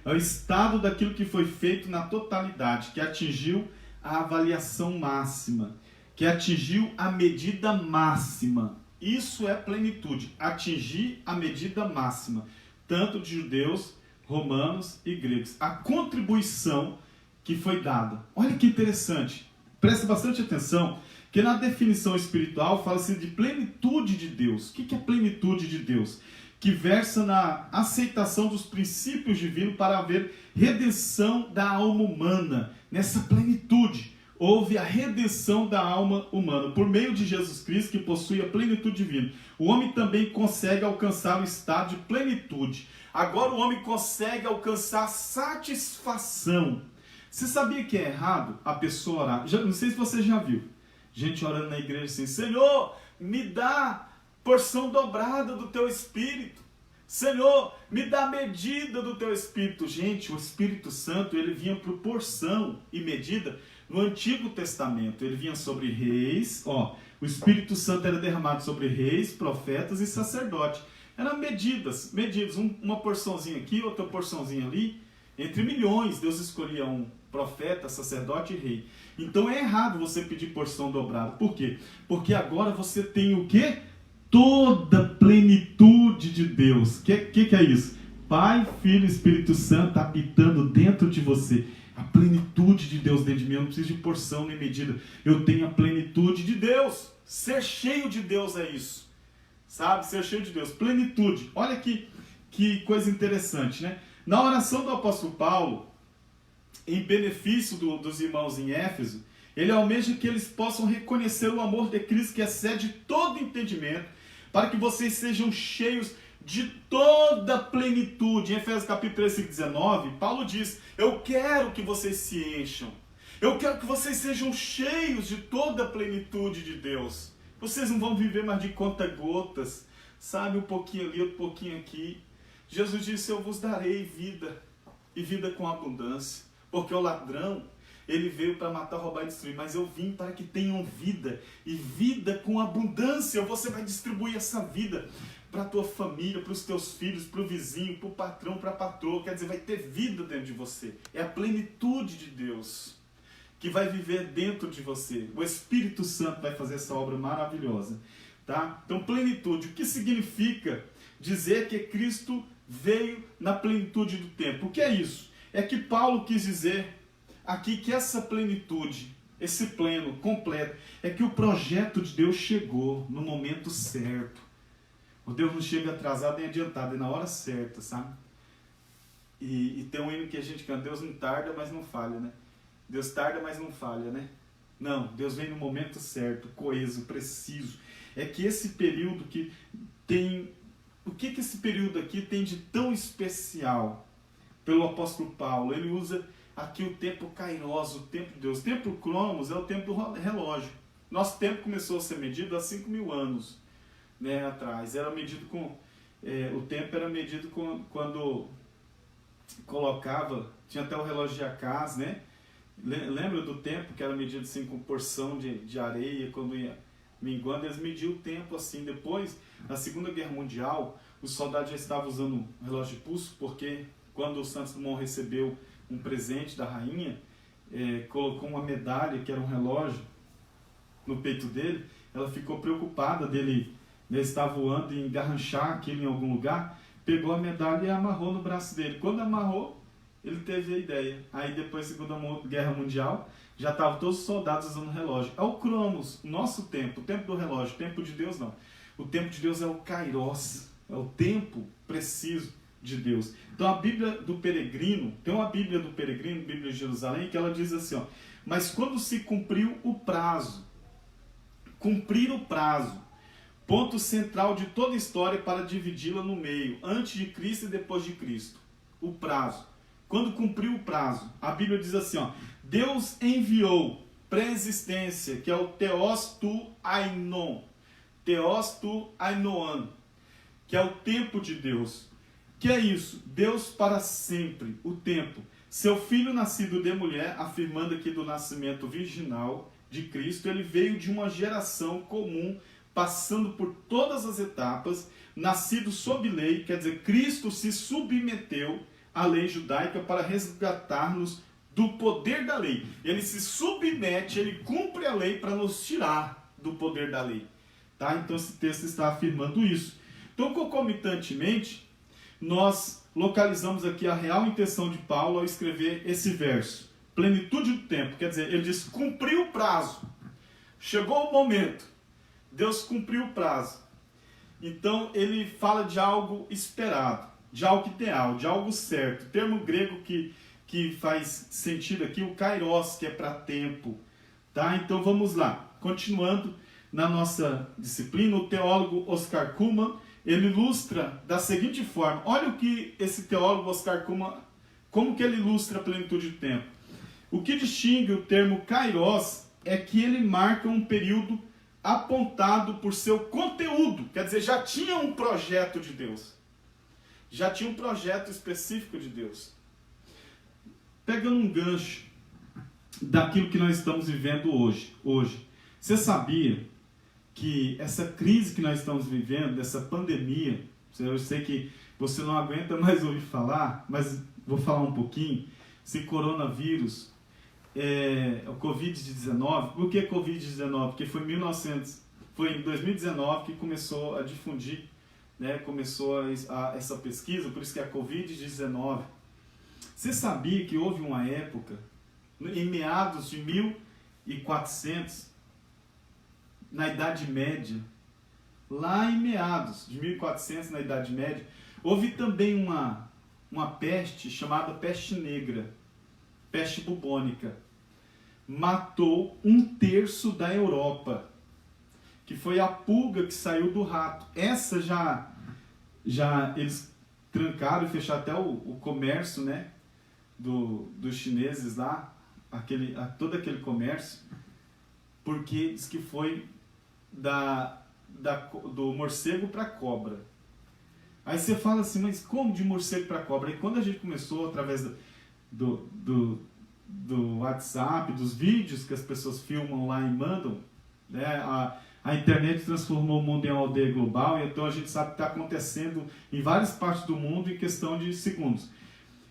é o estado daquilo que foi feito na totalidade, que atingiu a avaliação máxima, que atingiu a medida máxima. Isso é plenitude, atingir a medida máxima, tanto de judeus, romanos e gregos. A contribuição que foi dada. Olha que interessante. Presta bastante atenção, que na definição espiritual fala-se de plenitude de Deus. O que é plenitude de Deus? que versa na aceitação dos princípios divinos para haver redenção da alma humana. Nessa plenitude, houve a redenção da alma humana. Por meio de Jesus Cristo, que possui a plenitude divina, o homem também consegue alcançar o estado de plenitude. Agora o homem consegue alcançar satisfação. Você sabia que é errado a pessoa orar? Não sei se você já viu gente orando na igreja assim: Senhor, me dá porção dobrada do teu Espírito. Senhor, me dá medida do teu Espírito. Gente, o Espírito Santo, ele vinha por porção e medida no Antigo Testamento. Ele vinha sobre reis, o Espírito Santo era derramado sobre reis, profetas e sacerdotes. Eram medidas, uma porçãozinha aqui, outra porçãozinha ali, entre milhões. Deus escolhia um profeta, sacerdote e rei. Então é errado você pedir porção dobrada. Por quê? Porque agora você tem o quê? Toda a plenitude de Deus. O que é isso? Pai, Filho e Espírito Santo habitando dentro de você. A plenitude de Deus dentro de mim. Eu não preciso de porção nem medida. Eu tenho a plenitude de Deus. Ser cheio de Deus é isso. Sabe? Ser cheio de Deus. Plenitude. Olha que coisa interessante, né? Na oração do apóstolo Paulo, em benefício dos irmãos em Éfeso, ele almeja que eles possam reconhecer o amor de Cristo que excede todo entendimento, para que vocês sejam cheios de toda a plenitude. Em Efésios capítulo 3, 19, Paulo diz: eu quero que vocês se encham. Eu quero que vocês sejam cheios de toda a plenitude de Deus. Vocês não vão viver mais de conta-gotas, sabe? Um pouquinho ali, outro pouquinho aqui. Jesus disse: eu vos darei vida, e vida com abundância. Porque o ladrão, ele veio para matar, roubar e destruir, mas eu vim para que tenham vida, e vida com abundância. Você vai distribuir essa vida para a tua família, para os teus filhos, para o vizinho, para o patrão, para a patroa. Quer dizer, vai ter vida dentro de você. É a plenitude de Deus que vai viver dentro de você. O Espírito Santo vai fazer essa obra maravilhosa. Tá? Então, plenitude. O que significa dizer que Cristo veio na plenitude do tempo? O que é isso? É que Paulo quis dizer aqui que essa plenitude, esse pleno, completo, é que o projeto de Deus chegou no momento certo. O Deus não chega atrasado nem adiantado, é na hora certa, sabe? E tem um hino que a gente canta: Deus não tarda, mas não falha, né? Deus tarda, mas não falha, né? Não, Deus vem no momento certo, coeso, preciso. É que esse período que tem... O que esse período aqui tem de tão especial? Pelo apóstolo Paulo, ele usa aqui o tempo kairos, o tempo de Deus. O tempo cromos é o tempo do relógio. Nosso tempo começou a ser medido há 5.000 anos, né, atrás. Era medido com... o tempo era medido quando colocava... Tinha até o relógio de Acás, né? Lembra do tempo que era medido assim, com porção de areia, quando ia minguando? Eles mediam o tempo assim. Depois, na Segunda Guerra Mundial, os soldados já estavam usando relógio de pulso, porque... Quando o Santos Dumont recebeu um presente da rainha, colocou uma medalha, que era um relógio, no peito dele. Ela ficou preocupada dele estar voando e engarranchar aquilo em algum lugar. Pegou a medalha e amarrou no braço dele. Quando amarrou, ele teve a ideia. Aí depois da Segunda Guerra Mundial, já estavam todos os soldados usando relógio. É o Cronos, nosso tempo, o tempo do relógio. O tempo de Deus não. O tempo de Deus é o Kairos, é o tempo preciso de Deus. Então a Bíblia do Peregrino, tem uma Bíblia do Peregrino, Bíblia de Jerusalém, que ela diz assim, mas quando se cumpriu o prazo, cumprir o prazo, ponto central de toda a história para dividi-la no meio, antes de Cristo e depois de Cristo, o prazo. Quando cumpriu o prazo, a Bíblia diz assim, Deus enviou pré-existência, que é o Theos tu ainon, Theos tu ainoan, que é o tempo de Deus. Que é isso? Deus para sempre, o tempo. Seu filho nascido de mulher, afirmando aqui do nascimento virginal de Cristo, ele veio de uma geração comum, passando por todas as etapas, nascido sob lei, quer dizer, Cristo se submeteu à lei judaica para resgatar-nos do poder da lei. Ele se submete, ele cumpre a lei para nos tirar do poder da lei. Tá? Então esse texto está afirmando isso. Então, concomitantemente, nós localizamos aqui a real intenção de Paulo ao escrever esse verso. Plenitude do tempo, quer dizer, ele diz, cumpriu o prazo. Chegou o momento. Deus cumpriu o prazo. Então ele fala de algo esperado, de algo ideal, de algo certo. O termo grego que faz sentido aqui, o kairos, que é para tempo. Tá? Então vamos lá. Continuando na nossa disciplina, o teólogo Oscar Cullmann, ele ilustra da seguinte forma. Olha o que esse teólogo Oscar Cullmann, como que ele ilustra a plenitude do tempo. O que distingue o termo kairos é que ele marca um período apontado por seu conteúdo. Quer dizer, já tinha um projeto de Deus. Já tinha um projeto específico de Deus. Pegando um gancho daquilo que nós estamos vivendo hoje. Você sabia que essa crise que nós estamos vivendo, dessa pandemia, eu sei que você não aguenta mais ouvir falar, mas vou falar um pouquinho. Esse coronavírus, o Covid-19, por que Covid-19? Porque foi em 2019 que começou a difundir, né, começou essa pesquisa, por isso que é a Covid-19. Você sabia que houve uma época, em meados de 1400, na Idade Média, lá em meados de 1400, na Idade Média, houve também uma peste chamada peste negra, peste bubônica. Matou 1/3 da Europa, que foi a pulga que saiu do rato. Essa já eles trancaram e fecharam até o comércio, né, dos chineses lá, todo aquele comércio, porque diz que foi do morcego para a cobra. Aí você fala assim, mas como de morcego para cobra? E quando a gente começou, através do WhatsApp, dos vídeos que as pessoas filmam lá e mandam, né, a internet transformou o mundo em uma aldeia global, e então a gente sabe que está acontecendo em várias partes do mundo em questão de segundos.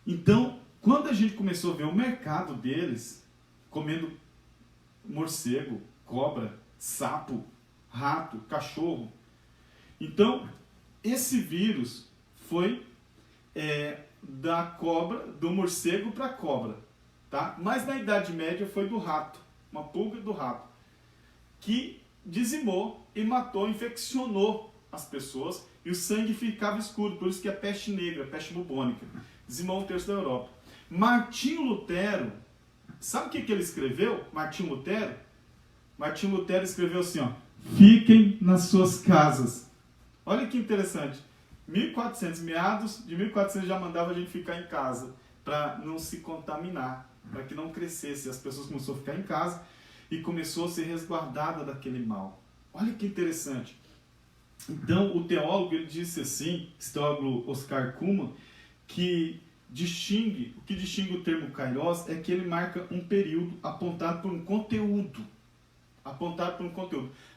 Então, quando a gente começou a ver o mercado deles, comendo morcego, cobra, sapo, rato, cachorro, então esse vírus foi da cobra, do morcego para a cobra, tá? Mas na Idade Média foi do rato, uma pulga do rato, que dizimou e matou, infeccionou as pessoas e o sangue ficava escuro, por isso que é peste negra, peste bubônica, dizimou 1/3 da Europa. Martinho Lutero, sabe o que ele escreveu? Martinho Lutero escreveu assim, ó: fiquem nas suas casas. Olha que interessante. 1400, meados de 1400 já mandava a gente ficar em casa para não se contaminar, para que não crescesse. As pessoas começaram a ficar em casa e começou a ser resguardada daquele mal. Olha que interessante. Então o teólogo ele disse assim, esse teólogo Oscar Cullmann, que o que distingue o termo kairos é que ele marca um período apontado por um conteúdo.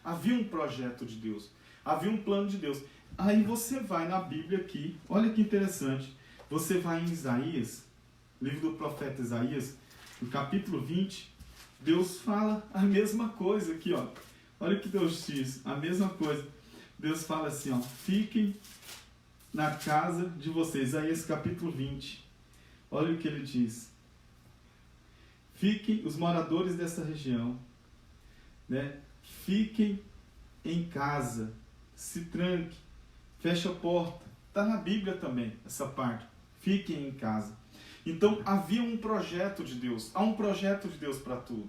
Havia um projeto de Deus, havia um plano de Deus. Aí você vai na Bíblia aqui, olha que interessante, você vai em Isaías, livro do profeta Isaías, no capítulo 20, Deus fala a mesma coisa aqui, ó. Olha o que Deus diz, a mesma coisa. Deus fala assim, ó: fiquem na casa de vocês. Isaías capítulo 20. Olha o que ele diz. Fiquem os moradores dessa região, né? Fiquem em casa, se tranque, feche a porta. Está na Bíblia também, essa parte. Fiquem em casa. Então havia um projeto de Deus. Há um projeto de Deus para tudo.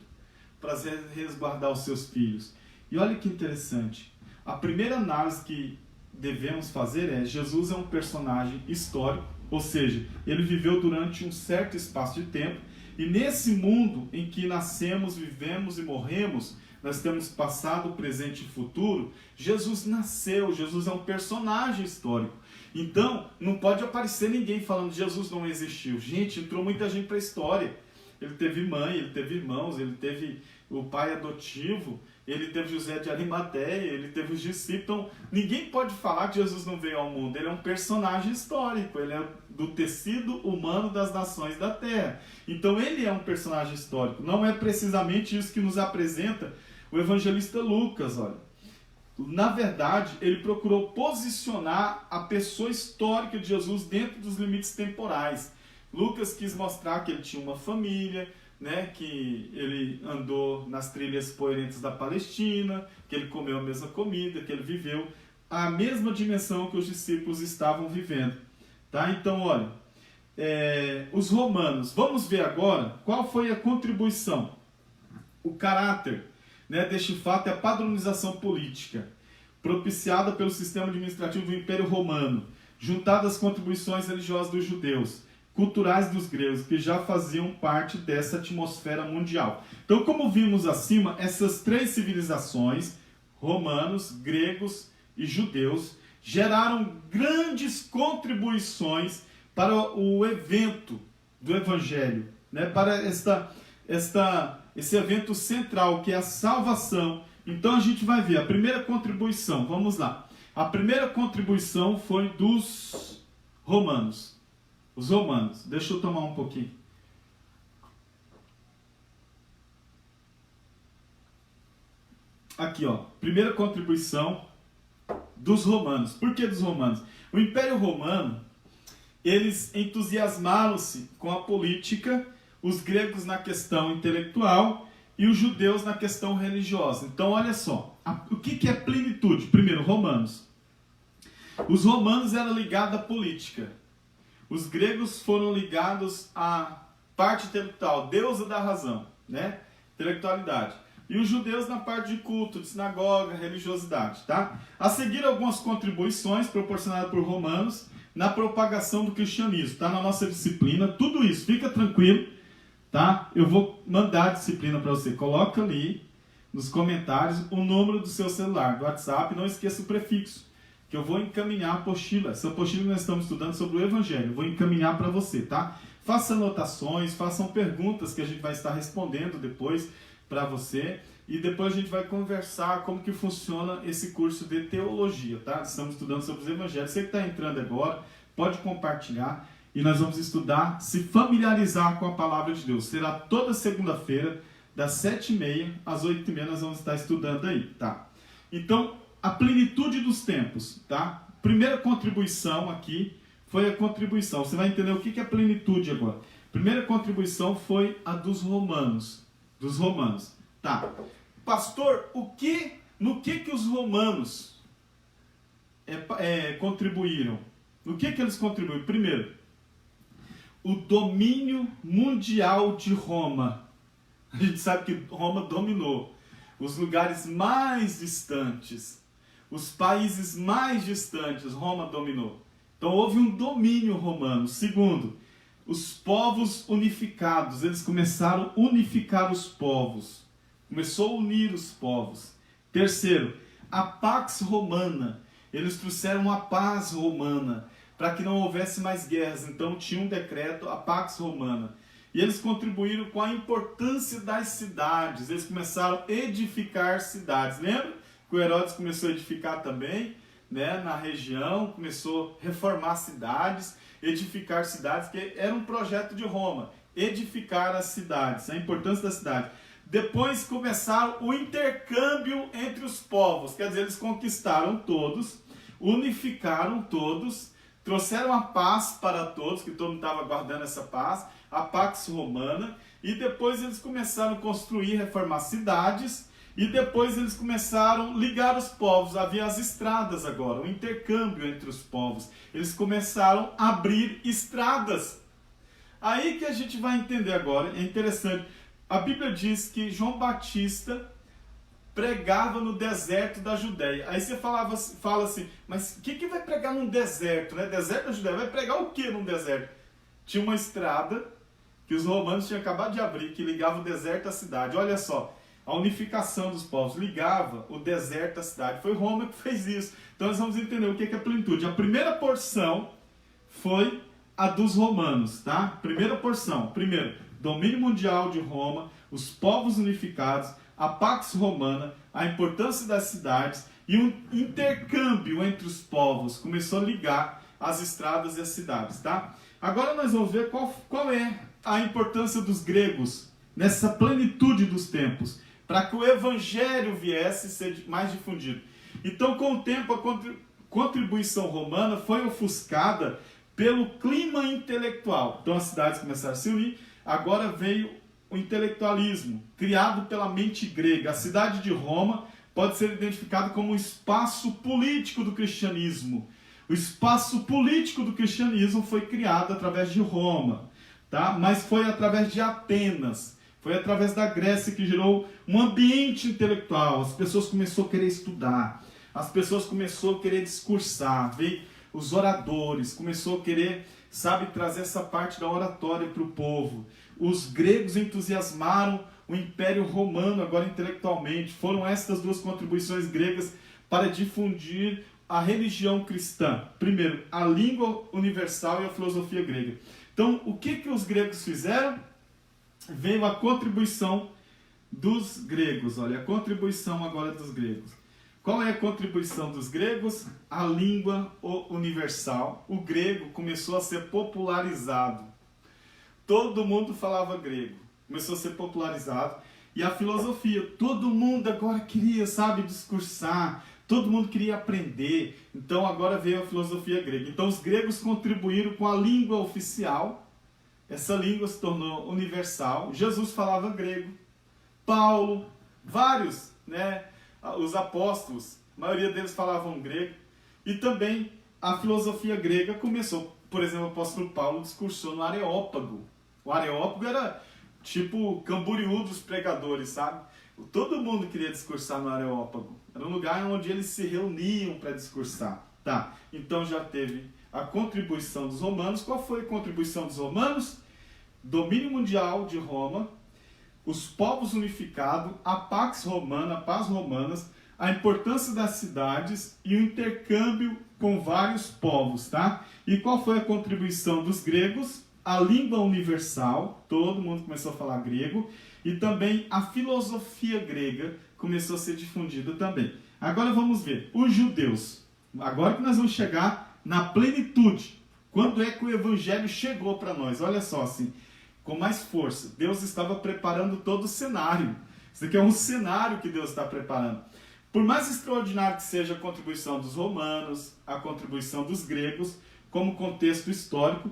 Para resguardar os seus filhos. E olha que interessante. A primeira análise que devemos fazer é: Jesus é um personagem histórico, ou seja, ele viveu durante um certo espaço de tempo, e nesse mundo em que nascemos, vivemos e morremos, nós temos passado, presente e futuro. Jesus nasceu, Jesus é um personagem histórico. Então, não pode aparecer ninguém falando que Jesus não existiu. Gente, entrou muita gente para a história. Ele teve mãe, ele teve irmãos, ele teve o pai adotivo, ele teve José de Arimateia, ele teve os discípulos. Então, ninguém pode falar que Jesus não veio ao mundo. Ele é um personagem histórico, ele é do tecido humano das nações da terra. Então, ele é um personagem histórico. Não é precisamente isso que nos apresenta o evangelista Lucas, olha. Na verdade, ele procurou posicionar a pessoa histórica de Jesus dentro dos limites temporais. Lucas quis mostrar que ele tinha uma família, né, que ele andou nas trilhas poerentas da Palestina, que ele comeu a mesma comida, que ele viveu a mesma dimensão que os discípulos estavam vivendo. Tá? Então, olha, os romanos, vamos ver agora qual foi a contribuição, o caráter, né, deste fato é a padronização política, propiciada pelo sistema administrativo do Império Romano, juntada às contribuições religiosas dos judeus, culturais dos gregos, que já faziam parte dessa atmosfera mundial. Então, como vimos acima, essas três civilizações, romanos, gregos e judeus, geraram grandes contribuições para o evento do Evangelho, né? Para esse evento central, que é a salvação. Então a gente vai ver a primeira contribuição, vamos lá. A primeira contribuição foi dos romanos. Os romanos, deixa eu tomar um pouquinho. Aqui, ó, primeira contribuição dos romanos. Por que dos romanos? O Império Romano, eles entusiasmaram-se com a política, os gregos na questão intelectual e os judeus na questão religiosa. Então, olha só, o que é plenitude? Primeiro, romanos. Os romanos eram ligados à política. Os gregos foram ligados à parte intelectual, deusa da razão, né? Intelectualidade. E os judeus na parte de culto, de sinagoga, religiosidade, tá? A seguir, algumas contribuições proporcionadas por romanos na propagação do cristianismo, tá? Na nossa disciplina, tudo isso, fica tranquilo, tá? Eu vou mandar a disciplina para você. Coloca ali nos comentários o número do seu celular, do WhatsApp, não esqueça o prefixo, que eu vou encaminhar a apostila. Essa apostila que nós estamos estudando sobre o Evangelho, eu vou encaminhar para você, tá? Faça anotações, façam perguntas que a gente vai estar respondendo depois para você, e depois a gente vai conversar como que funciona esse curso de teologia, tá? Estamos estudando sobre os evangelhos. Você que está entrando agora, pode compartilhar, e nós vamos estudar, se familiarizar com a palavra de Deus. Será toda segunda-feira, das 7h30 às 8h30, nós vamos estar estudando aí, tá? Então, a plenitude dos tempos, tá? Primeira contribuição aqui foi a contribuição. Você vai entender o que é plenitude agora. Primeira contribuição foi a dos romanos. Dos romanos. Tá. Pastor, no que os romanos contribuíram? No que eles contribuíram? Primeiro, o domínio mundial de Roma. A gente sabe que Roma dominou os lugares mais distantes, os países mais distantes, Roma dominou. Então houve um domínio romano. Segundo, os povos unificados, eles começaram a unificar os povos. Começou a unir os povos. Terceiro, a Pax Romana. Eles trouxeram a paz romana, para que não houvesse mais guerras. Então tinha um decreto, a Pax Romana. E eles contribuíram com a importância das cidades. Eles começaram a edificar cidades. Lembra que o Herodes começou a edificar também, né, na região, começou a reformar cidades, edificar cidades, que era um projeto de Roma, edificar as cidades, a importância da cidade. Depois começaram o intercâmbio entre os povos, quer dizer, eles conquistaram todos, unificaram todos, trouxeram a paz para todos, que todo mundo estava guardando essa paz, a Pax Romana, e depois eles começaram a construir, reformar cidades, e depois eles começaram a ligar os povos, havia as estradas agora, o intercâmbio entre os povos. Eles começaram a abrir estradas. Aí que a gente vai entender agora, é interessante. A Bíblia diz que João Batista pregava no deserto da Judéia. Aí você fala assim, mas o que vai pregar num deserto, né? Deserto da Judéia, vai pregar o que num deserto? Tinha uma estrada que os romanos tinham acabado de abrir, que ligava o deserto à cidade. Olha só. A unificação dos povos ligava o deserto à cidade. Foi Roma que fez isso. Então nós vamos entender o que é plenitude. A primeira porção foi a dos romanos, tá? Primeira porção. Primeiro, domínio mundial de Roma, os povos unificados, a Pax Romana, a importância das cidades e um intercâmbio entre os povos. Começou a ligar as estradas e as cidades, tá? Agora nós vamos ver qual é a importância dos gregos nessa plenitude dos tempos, para que o evangelho viesse a ser mais difundido. Então, com o tempo, a contribuição romana foi ofuscada pelo clima intelectual. Então, as cidades começaram a se unir. Agora veio o intelectualismo, criado pela mente grega. A cidade de Roma pode ser identificado como o espaço político do cristianismo. O espaço político do cristianismo foi criado através de Roma, tá? Mas foi através de Atenas, foi através da Grécia que gerou um ambiente intelectual. As pessoas começaram a querer estudar, as pessoas começaram a querer discursar, veio os oradores, começou a querer, trazer essa parte da oratória para o povo. Os gregos entusiasmaram o Império Romano agora intelectualmente. Foram estas duas contribuições gregas para difundir a religião cristã. Primeiro, a língua universal e a filosofia grega. Então, o que os gregos fizeram? Veio a contribuição dos gregos. Olha, a contribuição agora dos gregos. Qual é a contribuição dos gregos? A língua universal. O grego começou a ser popularizado. Todo mundo falava grego. Começou a ser popularizado. E a filosofia. Todo mundo agora queria, discursar. Todo mundo queria aprender. Então agora veio a filosofia grega. Então os gregos contribuíram com a língua oficial. Essa língua se tornou universal. Jesus falava grego. Paulo, vários, os apóstolos, a maioria deles falavam grego. E também a filosofia grega começou. Por exemplo, o apóstolo Paulo discursou no Areópago. O Areópago era tipo Camboriú dos pregadores, sabe? Todo mundo queria discursar no Areópago. Era um lugar onde eles se reuniam para discursar. Tá, então já teve a contribuição dos romanos. Qual foi a contribuição dos romanos? Domínio mundial de Roma, os povos unificados, a Pax Romana, a paz romanas, a importância das cidades e o intercâmbio com vários povos, tá? E qual foi a contribuição dos gregos? A língua universal, todo mundo começou a falar grego, e também a filosofia grega começou a ser difundida também. Agora vamos ver, os judeus. Agora que nós vamos chegar na plenitude. Quando é que o evangelho chegou para nós? Olha só, assim, com mais força. Deus estava preparando todo o cenário. Isso aqui é um cenário que Deus está preparando. Por mais extraordinário que seja a contribuição dos romanos, a contribuição dos gregos, como contexto histórico,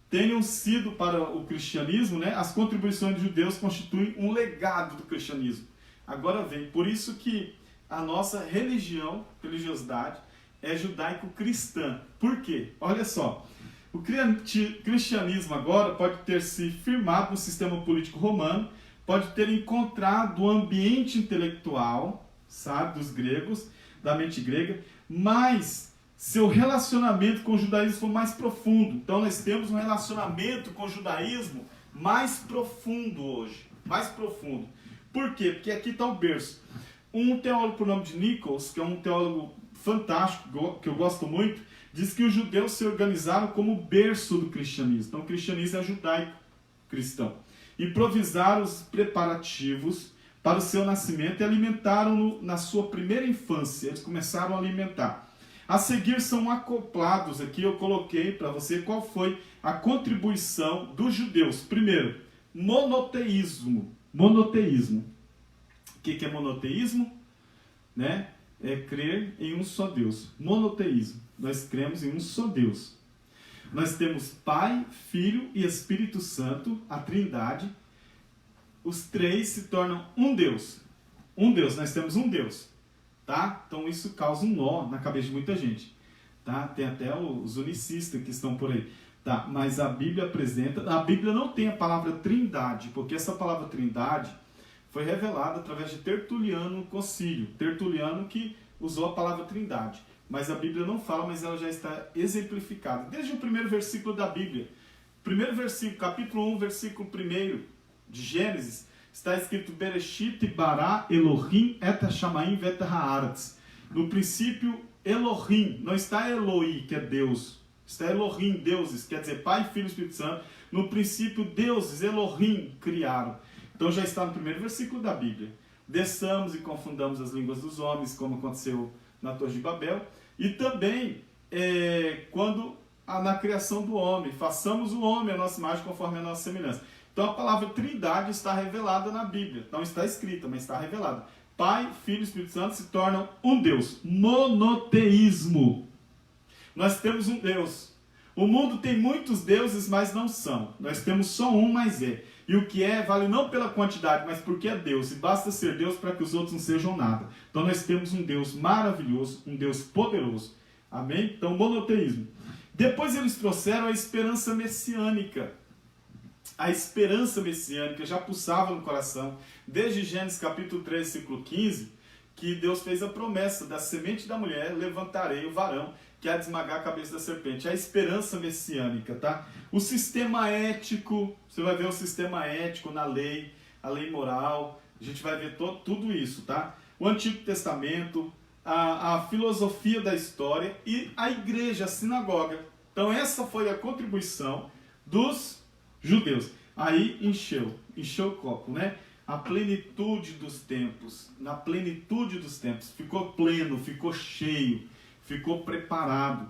tenham sido para o cristianismo, as contribuições dos judeus constituem um legado do cristianismo. Agora vem, por isso que a nossa religiosidade, é judaico-cristã. Por quê? Olha só, o cristianismo agora pode ter se firmado no sistema político romano, pode ter encontrado o ambiente intelectual, dos gregos, da mente grega, mas seu relacionamento com o judaísmo foi mais profundo. Então nós temos um relacionamento com o judaísmo mais profundo hoje. Mais profundo. Por quê? Porque aqui está o berço. Um teólogo por nome de Nichols, que é um teólogo fantástico, que eu gosto muito, diz que os judeus se organizaram como berço do cristianismo. Então o cristianismo é judaico-cristão. Improvisaram os preparativos para o seu nascimento e alimentaram-no na sua primeira infância. Eles começaram a alimentar. A seguir são acoplados, aqui eu coloquei para você qual foi a contribuição dos judeus. Primeiro, monoteísmo. Monoteísmo. O que é monoteísmo? É crer em um só Deus. Monoteísmo. Nós cremos em um só Deus. Nós temos Pai, Filho e Espírito Santo, a Trindade. Os três se tornam um Deus. Um Deus, nós temos um Deus. Tá? Então isso causa um nó na cabeça de muita gente. Tá? Tem até os unicistas que estão por aí. Tá? Mas a Bíblia apresenta... A Bíblia não tem a palavra trindade, porque essa palavra trindade foi revelada através de Tertuliano no concílio. Tertuliano que usou a palavra trindade. Mas a Bíblia não fala, mas ela já está exemplificada. Desde o primeiro versículo da Bíblia. Primeiro versículo, capítulo 1, versículo 1 de Gênesis, está escrito Bereshit bara Elohim et Shamayim vet haaretz. No princípio, Elohim, não está Eloi, que é Deus. Está Elohim, deuses, quer dizer Pai, Filho e Espírito Santo. No princípio, deuses, Elohim, criaram. Então já está no primeiro versículo da Bíblia. Desçamos e confundamos as línguas dos homens, como aconteceu na Torre de Babel. E também, quando na criação do homem, façamos o homem a nossa imagem conforme a nossa semelhança. Então a palavra trindade está revelada na Bíblia. Não está escrita, mas está revelada. Pai, Filho e Espírito Santo se tornam um Deus. Monoteísmo. Nós temos um Deus. O mundo tem muitos deuses, mas não são. Nós temos só um, mas é. E o que é, vale não pela quantidade, mas porque é Deus. E basta ser Deus para que os outros não sejam nada. Então nós temos um Deus maravilhoso, um Deus poderoso. Amém? Então, monoteísmo. Depois eles trouxeram a esperança messiânica. A esperança messiânica já pulsava no coração, desde Gênesis capítulo 3, versículo 15, que Deus fez a promessa: da semente da mulher levantarei o varão, que há de esmagar a cabeça da serpente. A esperança messiânica, tá? O sistema ético, você vai ver o sistema ético na lei, a lei moral, a gente vai ver tudo isso, tá? O Antigo Testamento, a filosofia da história e a igreja, a sinagoga. Então essa foi a contribuição dos judeus. Aí encheu o copo, né? A plenitude dos tempos, na plenitude dos tempos, ficou pleno, ficou cheio, ficou preparado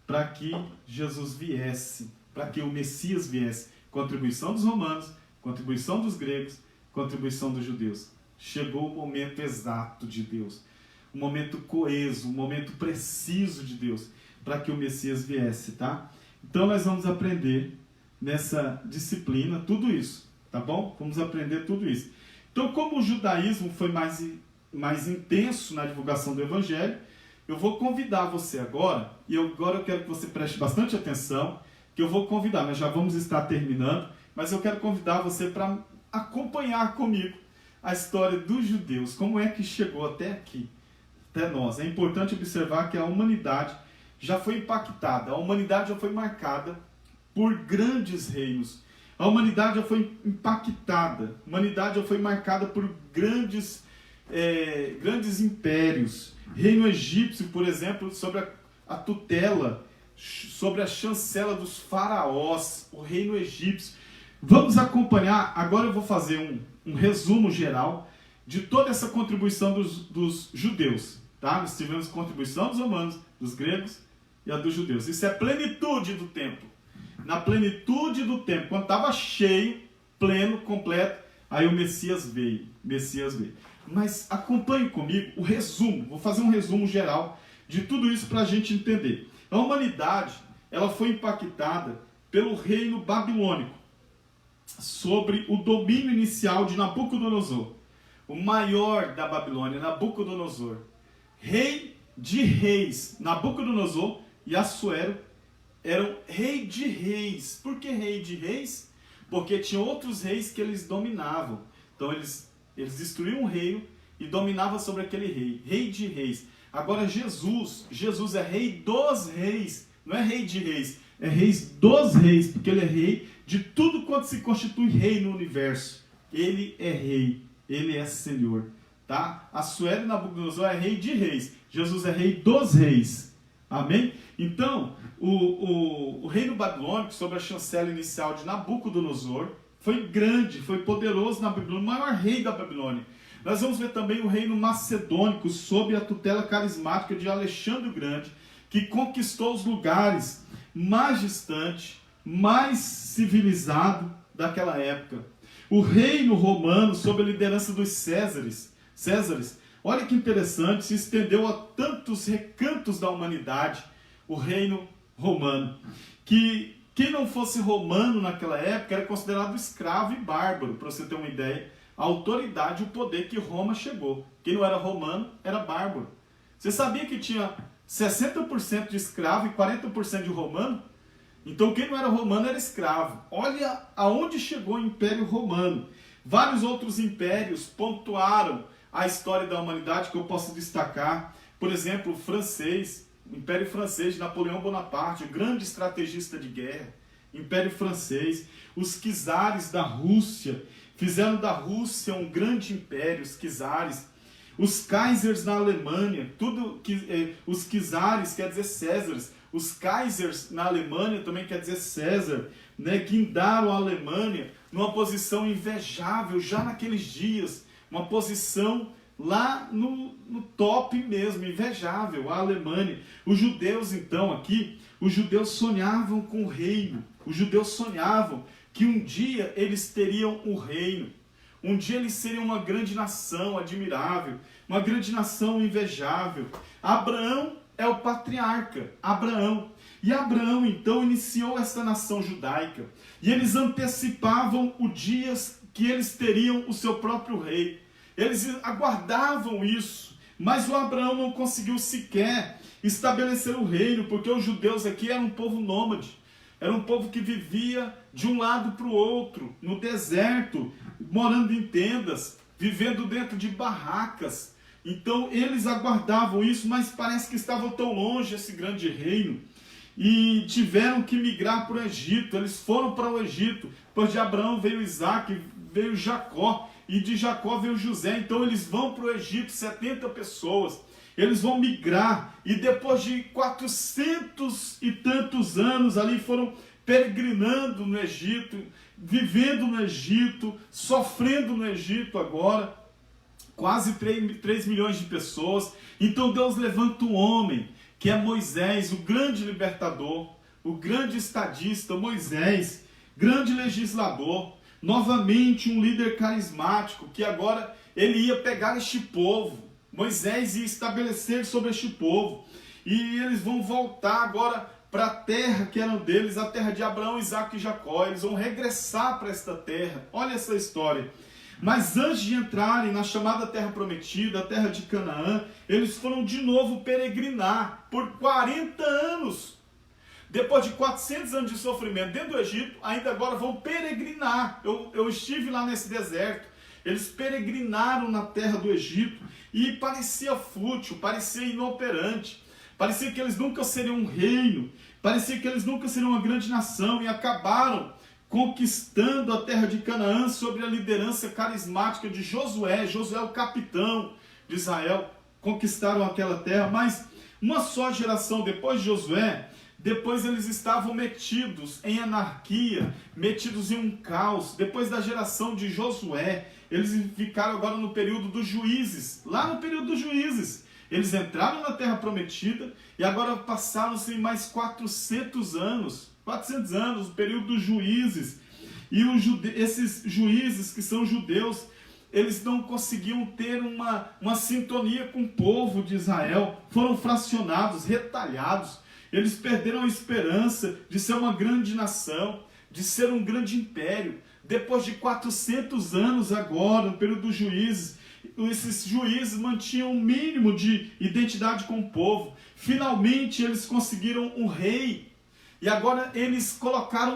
para que Jesus viesse, para que o Messias viesse. Contribuição dos romanos, contribuição dos gregos, contribuição dos judeus. Chegou o momento exato de Deus, o momento coeso, o momento preciso de Deus, para que o Messias viesse, tá? Então nós vamos aprender nessa disciplina tudo isso, tá bom? Vamos aprender tudo isso. Então, como o judaísmo foi mais intenso na divulgação do Evangelho, eu vou convidar você agora, e agora eu quero que você preste bastante atenção, que eu vou convidar, nós já vamos estar terminando, mas eu quero convidar você para acompanhar comigo a história dos judeus, como é que chegou até aqui, até nós. É importante observar que a humanidade já foi impactada, a humanidade já foi marcada por grandes reinos. A humanidade já foi impactada, a humanidade já foi marcada por grandes impérios. Reino egípcio, por exemplo, sobre a tutela, sobre a chancela dos faraós, o reino egípcio. Vamos acompanhar, agora eu vou fazer um resumo geral de toda essa contribuição dos judeus. Tá? Nós tivemos contribuição dos romanos, dos gregos e a dos judeus. Isso é a plenitude do tempo. Na plenitude do tempo, quando estava cheio, pleno, completo, aí o Messias veio. Mas acompanhe comigo o resumo, vou fazer um resumo geral de tudo isso para a gente entender. A humanidade, ela foi impactada pelo reino babilônico, sobre o domínio inicial de Nabucodonosor, o maior da Babilônia, Nabucodonosor, rei de reis. Nabucodonosor e Assuero eram rei de reis. Por que rei de reis? Porque tinha outros reis que eles dominavam. Então eles destruíam um reino e dominavam sobre aquele rei. Rei de reis. Agora Jesus é rei dos reis. Não é rei de reis, é rei dos reis. Porque ele é rei de tudo quanto se constitui rei no universo. Ele é rei, ele é Senhor. Tá? Assuero e Nabucodonosor é rei de reis. Jesus é rei dos reis. Amém? Então, o reino babilônico, sob a chancela inicial de Nabucodonosor, foi grande, foi poderoso na Babilônia, o maior rei da Babilônia. Nós vamos ver também o reino macedônico, sob a tutela carismática de Alexandre o Grande, que conquistou os lugares mais distantes, mais civilizados daquela época. O reino romano, sob a liderança dos Césares, olha que interessante, se estendeu a tantos recantos da humanidade, o reino romano, que quem não fosse romano naquela época era considerado escravo e bárbaro, para você ter uma ideia, a autoridade e o poder que Roma chegou. Quem não era romano era bárbaro. Você sabia que tinha 60% de escravo e 40% de romano? Então quem não era romano era escravo. Olha aonde chegou o Império Romano. Vários outros impérios pontuaram a história da humanidade que eu posso destacar. Por exemplo, o francês, o Império Francês de Napoleão Bonaparte, o grande estrategista de guerra. Império Francês. Os czares da Rússia fizeram da Rússia um grande império, os czares. Os kaisers na Alemanha, os czares quer dizer Césares. Os kaisers na Alemanha também quer dizer César, né? Guindaram a Alemanha numa posição invejável já naqueles dias, uma posição lá no top mesmo, invejável, a Alemanha. Os judeus então aqui, os judeus sonhavam com o reino, os judeus sonhavam que um dia eles teriam o reino, um dia eles seriam uma grande nação admirável, uma grande nação invejável. Abraão é o patriarca, Abraão, E Abraão, então, iniciou esta nação judaica. E eles antecipavam o dia que eles teriam o seu próprio rei. Eles aguardavam isso. Mas o Abraão não conseguiu sequer estabelecer o reino, porque os judeus aqui eram um povo nômade. Era um povo que vivia de um lado para o outro, no deserto, morando em tendas, vivendo dentro de barracas. Então eles aguardavam isso, mas parece que estavam tão longe esse grande reino. E tiveram que migrar para o Egito. Eles foram para o Egito, pois de Abraão veio Isaac, veio Jacó, e de Jacó veio José. Então eles vão para o Egito, 70 pessoas. Eles vão migrar, e depois de 400 e tantos anos ali foram peregrinando no Egito, vivendo no Egito, sofrendo no Egito agora, quase 3 milhões de pessoas. Então Deus levanta um homem, que é Moisés, o grande libertador, o grande estadista, Moisés, grande legislador, novamente um líder carismático, que agora ele ia pegar este povo, Moisés ia estabelecer sobre este povo, e eles vão voltar agora para a terra que era deles, a terra de Abraão, Isaac e Jacó. Eles vão regressar para esta terra. Olha essa história. Mas antes de entrarem na chamada terra prometida, a terra de Canaã, eles foram de novo peregrinar por 40 anos. Depois de 400 anos de sofrimento dentro do Egito, ainda agora vão peregrinar. Eu estive lá nesse deserto. Eles peregrinaram na terra do Egito e parecia fútil, parecia inoperante. Parecia que eles nunca seriam um reino. Parecia que eles nunca seriam uma grande nação, e acabaram conquistando a terra de Canaã sob a liderança carismática de Josué. Josué, o capitão de Israel, conquistaram aquela terra. Mas uma só geração depois de Josué, depois eles estavam metidos em anarquia, metidos em um caos. Depois da geração de Josué, eles ficaram agora no período dos juízes. Lá no período dos juízes, eles entraram na terra prometida e agora passaram-se mais 400 anos, o período dos juízes. E esses juízes que são judeus, eles não conseguiam ter uma sintonia com o povo de Israel. Foram fracionados, retalhados. Eles perderam a esperança de ser uma grande nação, de ser um grande império. Depois de 400 anos agora, no período dos juízes, esses juízes mantinham um mínimo de identidade com o povo. Finalmente eles conseguiram um rei. E agora eles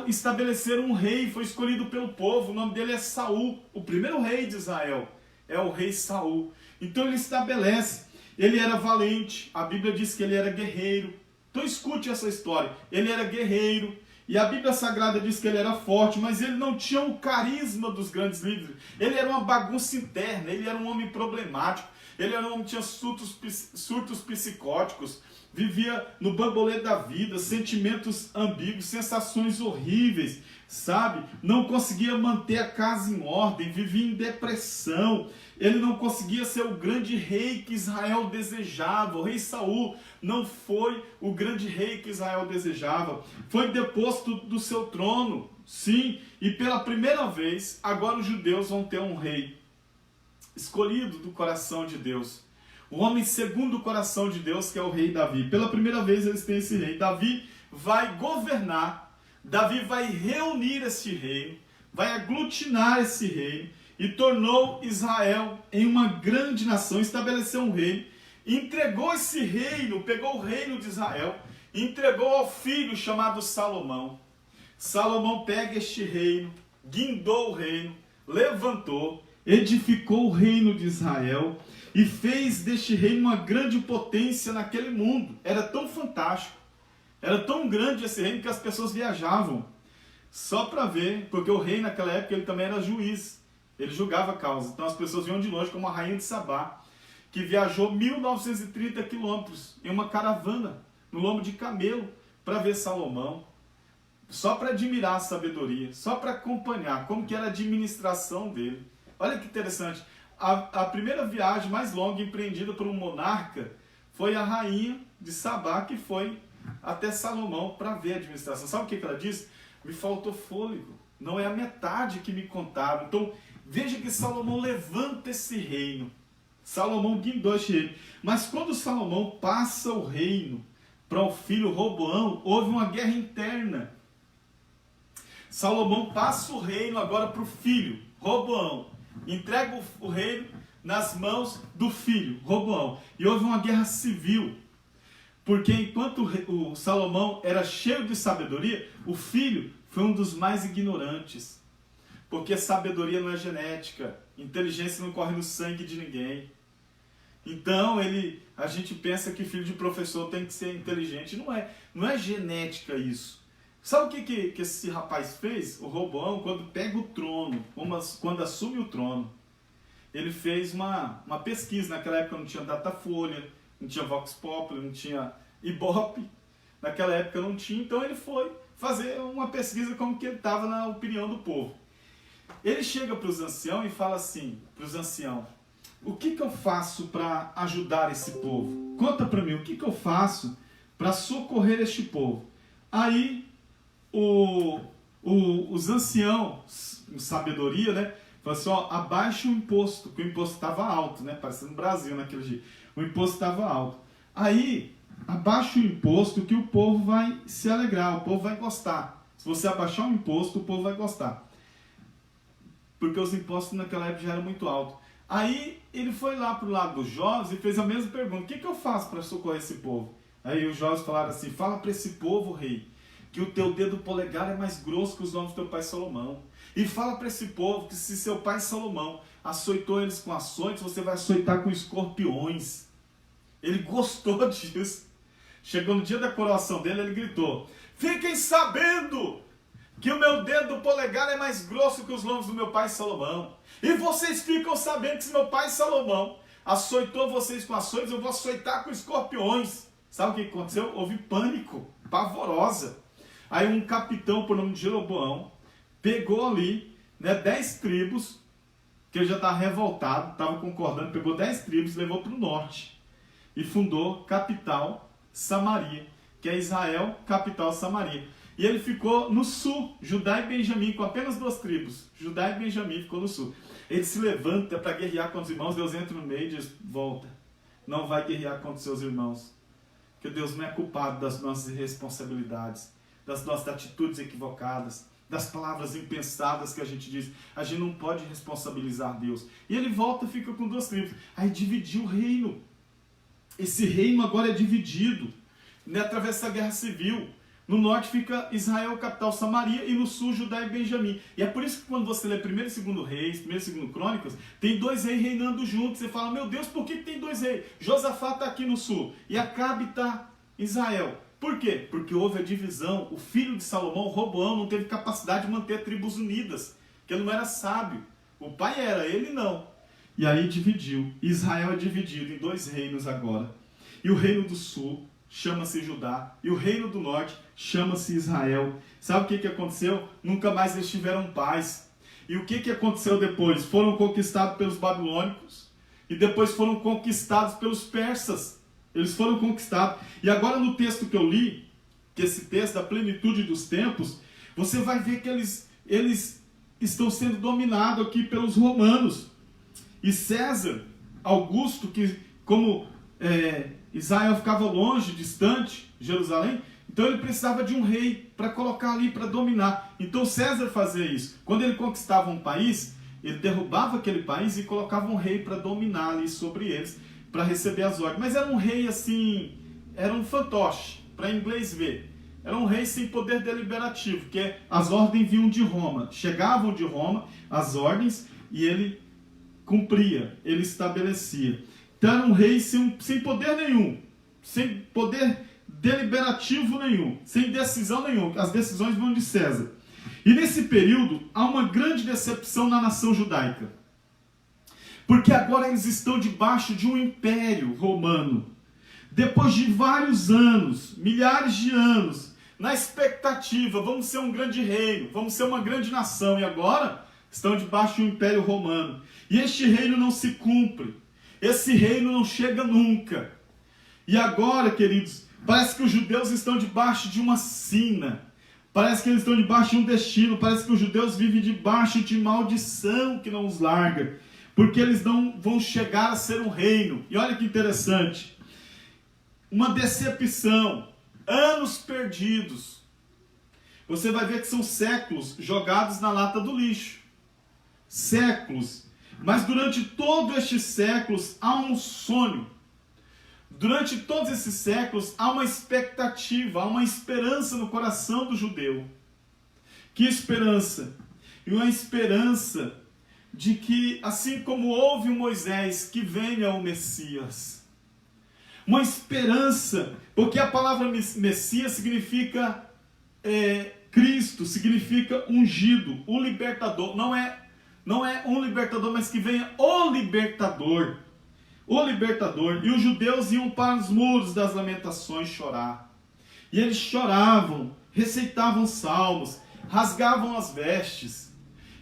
estabeleceram um rei, foi escolhido pelo povo. O nome dele é Saul, o primeiro rei de Israel. É o rei Saul. Então ele estabelece, ele era valente, a Bíblia diz que ele era guerreiro. Então escute essa história. Ele era guerreiro, e a Bíblia Sagrada diz que ele era forte, mas ele não tinha o carisma dos grandes líderes. Ele era uma bagunça interna, ele era um homem problemático, ele era um homem que tinha surtos psicóticos, vivia no bambolê da vida, sentimentos ambíguos, sensações horríveis, sabe? Não conseguia manter a casa em ordem, vivia em depressão. Ele não conseguia ser o grande rei que Israel desejava. O rei Saul não foi o grande rei que Israel desejava. Foi deposto do seu trono, sim, e pela primeira vez, agora os judeus vão ter um rei escolhido do coração de Deus. O homem segundo o coração de Deus, que é o rei Davi. Pela primeira vez eles têm esse rei. Davi vai governar, Davi vai reunir esse reino, vai aglutinar esse reino, e tornou Israel em uma grande nação, estabeleceu um reino, entregou esse reino, pegou o reino de Israel, entregou ao filho chamado Salomão. Salomão pega este reino, guindou o reino, levantou, edificou o reino de Israel e fez deste reino uma grande potência naquele mundo. Era tão fantástico, era tão grande esse reino que as pessoas viajavam só para ver, porque o rei naquela época ele também era juiz. Ele julgava a causa. Então as pessoas vinham de longe, como a rainha de Sabá, que viajou 1930 quilômetros em uma caravana, no lombo de camelo, para ver Salomão, só para admirar a sabedoria, só para acompanhar como que era a administração dele. Olha que interessante. A primeira viagem mais longa empreendida por um monarca foi a rainha de Sabá, que foi até Salomão para ver a administração. Sabe o que ela disse? Me faltou fôlego. Não é a metade que me contaram. Então, veja que Salomão levanta esse reino. Salomão guindou esse reino. Mas quando Salomão passa o reino para o filho Roboão, houve uma guerra interna. Salomão passa o reino agora para o filho Roboão, entrega o reino nas mãos do filho Roboão, e houve uma guerra civil, porque enquanto o Salomão era cheio de sabedoria, o filho foi um dos mais ignorantes, porque sabedoria não é genética, inteligência não corre no sangue de ninguém. Então a gente pensa que filho de professor tem que ser inteligente. Não é genética isso. Sabe o que esse rapaz fez? O Roboão, quando pega o trono, quando assume o trono, ele fez uma pesquisa. Naquela época não tinha Datafolha, não tinha Vox Populi, não tinha Ibope. Naquela época não tinha, então ele foi fazer uma pesquisa como que ele estava na opinião do povo. Ele chega para os anciãos e fala assim, para os anciãos: o que eu faço para ajudar esse povo? Conta para mim, o que eu faço para socorrer este povo? Aí os anciãos, em sabedoria, né, falam assim: ó, abaixa o imposto, que o imposto estava alto, né, parecendo no Brasil naquele dia. O imposto estava alto. Aí, abaixa o imposto que o povo vai se alegrar, o povo vai gostar. Se você abaixar o imposto, o povo vai gostar. Porque os impostos naquela época já eram muito altos. Aí ele foi lá para o lado dos jovens e fez a mesma pergunta: o que eu faço para socorrer esse povo? Aí os jovens falaram assim: fala para esse povo, rei, que o teu dedo polegar é mais grosso que os lombos do teu pai Salomão. E fala para esse povo que se seu pai Salomão açoitou eles com açoites, você vai açoitar com escorpiões. Ele gostou disso. Chegou no dia da coroação dele, ele gritou: fiquem sabendo que o meu dedo polegar é mais grosso que os lombos do meu pai Salomão. E vocês ficam sabendo que se meu pai Salomão açoitou vocês com açoites, eu vou açoitar com escorpiões. Sabe o que aconteceu? Houve pânico, pavorosa. Aí um capitão por nome de Jeroboão pegou ali, né, 10 tribos, que ele já estava revoltado, estava concordando, pegou 10 tribos e levou para o norte. E fundou capital Samaria, que é Israel, capital Samaria. E ele ficou no sul, Judá e Benjamim, com apenas 2 tribos. Judá e Benjamim ficou no sul. Ele se levanta para guerrear contra os irmãos, Deus entra no meio e diz: volta, não vai guerrear contra os seus irmãos. Porque Deus não é culpado das nossas irresponsabilidades, das nossas atitudes equivocadas, das palavras impensadas que a gente diz. A gente não pode responsabilizar Deus. E ele volta e fica com 2 tribos. Aí dividiu o reino. Esse reino agora é dividido, né, através dessa guerra civil. No norte fica Israel, capital Samaria, e no sul Judá e Benjamim. E é por isso que quando você lê 1º e 2º Reis, 1º e 2º Crônicas, tem 2 reis reinando juntos. Você fala: meu Deus, por que tem 2 reis? Josafá está aqui no sul e Acabe está em Israel. Por quê? Porque houve a divisão. O filho de Salomão, Roboão, não teve capacidade de manter tribos unidas, porque ele não era sábio. O pai era, ele não. E aí dividiu. Israel é dividido em 2 reinos agora. E o reino do sul chama-se Judá, e o reino do norte chama-se Israel. Sabe o que aconteceu? Nunca mais eles tiveram paz. E o que aconteceu depois? Foram conquistados pelos babilônicos, e depois foram conquistados pelos persas. Eles foram conquistados. E agora no texto que eu li, que esse texto da plenitude dos tempos, você vai ver que eles estão sendo dominados aqui pelos romanos. E César Augusto, que como Israel ficava longe, distante, Jerusalém, então ele precisava de um rei para colocar ali, para dominar. Então César fazia isso. Quando ele conquistava um país, ele derrubava aquele país e colocava um rei para dominar ali sobre eles, para receber as ordens. Mas era um rei assim, era um fantoche, para inglês ver. Era um rei sem poder deliberativo, porque as ordens vinham de Roma. Chegavam de Roma as ordens e ele cumpria, ele estabelecia. Então era um rei sem poder nenhum, sem poder deliberativo nenhum, sem decisão nenhuma. As decisões vão de César. E nesse período há uma grande decepção na nação judaica. Porque agora eles estão debaixo de um império romano. Depois de vários anos, milhares de anos, na expectativa, vamos ser um grande reino, vamos ser uma grande nação. E agora estão debaixo de um império romano. E este reino não se cumpre. Esse reino não chega nunca. E agora, queridos, parece que os judeus estão debaixo de uma sina. Parece que eles estão debaixo de um destino. Parece que os judeus vivem debaixo de maldição que não os larga. Porque eles não vão chegar a ser um reino. E olha que interessante. Uma decepção. anos perdidos. Você vai ver que são séculos jogados na lata do lixo. Séculos. Mas durante todos estes séculos há um sonho. Durante todos esses séculos há uma expectativa, há uma esperança no coração do judeu. Que esperança? E uma esperança de que, assim como houve um Moisés, que venha o Messias. Uma esperança, porque a palavra Messias significa Cristo, significa ungido, o libertador. Não é um libertador, mas que venha o libertador. O libertador. E os judeus iam para os muros das lamentações chorar. E eles choravam, recitavam salmos, rasgavam as vestes.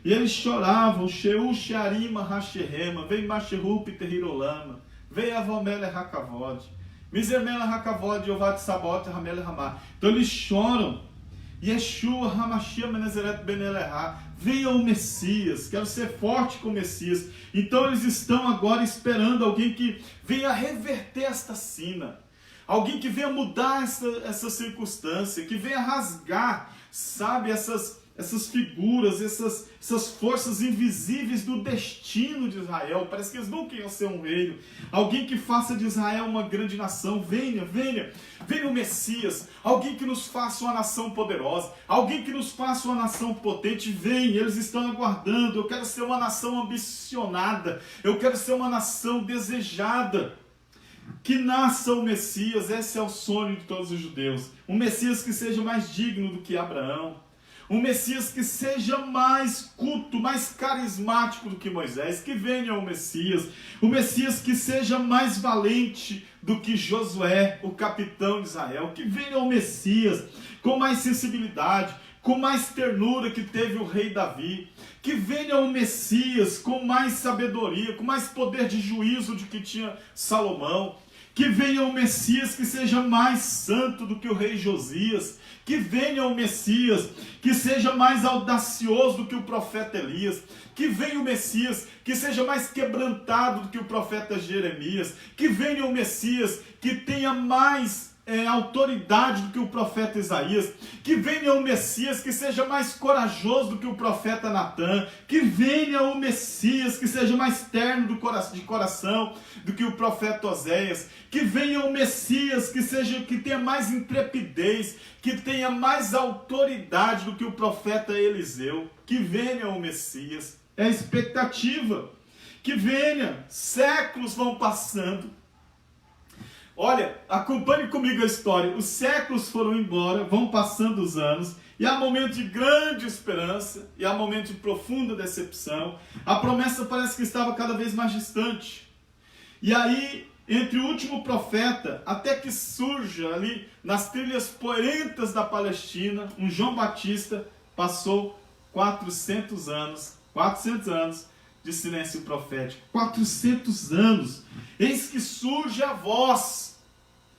E eles choravam, Sheu Shearima Hasherema, vem Masherup Terrirolama, vem Avomele Hakavod, Misermela Hakavod, Yovat Sabot, Ramele Ramá. Então eles choram. Yeshua Hamashia Menezeret Beneleha, venha o Messias, quero ser forte com o Messias. Então eles estão agora esperando alguém que venha reverter esta sina, alguém que venha mudar essa circunstância, que venha rasgar, sabe, essas figuras, essas forças invisíveis do destino de Israel. Parece que eles nunca iam ser um reino. Alguém que faça de Israel uma grande nação. Venha o Messias. Alguém que nos faça uma nação poderosa. Alguém que nos faça uma nação potente. Vem, eles estão aguardando. Eu quero ser uma nação ambicionada. Eu quero ser uma nação desejada. Que nasça o Messias. Esse é o sonho de todos os judeus. Um Messias que seja mais digno do que Abraão. Um Messias que seja mais culto, mais carismático do que Moisés. Que venha o Messias que seja mais valente do que Josué, o capitão de Israel. Que venha o Messias com mais sensibilidade, com mais ternura que teve o rei Davi. Que venha o Messias com mais sabedoria, com mais poder de juízo do que tinha Salomão. Que venha o Messias que seja mais santo do que o rei Josias. Que venha o Messias que seja mais audacioso do que o profeta Elias. Que venha o Messias que seja mais quebrantado do que o profeta Jeremias. Que venha o Messias que tenha mais autoridade do que o profeta Isaías. Que venha o Messias que seja mais corajoso do que o profeta Natã. Que venha o Messias que seja mais terno de coração do que o profeta Oséias. Que venha o Messias que tenha mais intrepidez, que tenha mais autoridade do que o profeta Eliseu. Que venha o Messias. É a expectativa. Que venha. Séculos vão passando. Olha, acompanhe comigo a história. Os séculos foram embora, vão passando os anos, e há momento de grande esperança, e há momento de profunda decepção. A promessa parece que estava cada vez mais distante. E aí, entre o último profeta, até que surja ali, nas trilhas poerentas da Palestina, um João Batista, passou 400 anos de silêncio profético. 400 anos. Eis que surge a voz.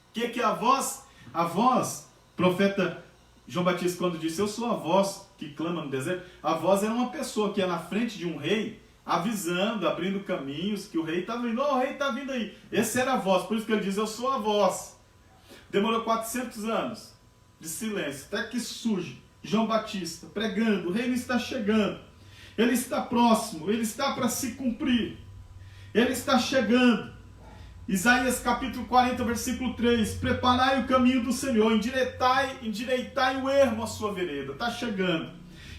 O que é a voz? A voz, profeta João Batista, quando disse, eu sou a voz que clama no deserto, a voz era uma pessoa que ia na frente de um rei, avisando, abrindo caminhos, que o rei está vindo. O rei está vindo aí. Essa era a voz, por isso que ele diz, eu sou a voz. Demorou 400 anos de silêncio, até que surge João Batista pregando, o reino está chegando. Ele está próximo, ele está para se cumprir. Ele está chegando. Isaías capítulo 40, versículo 3. Preparai o caminho do Senhor, endireitai o ermo à sua vereda. Está chegando.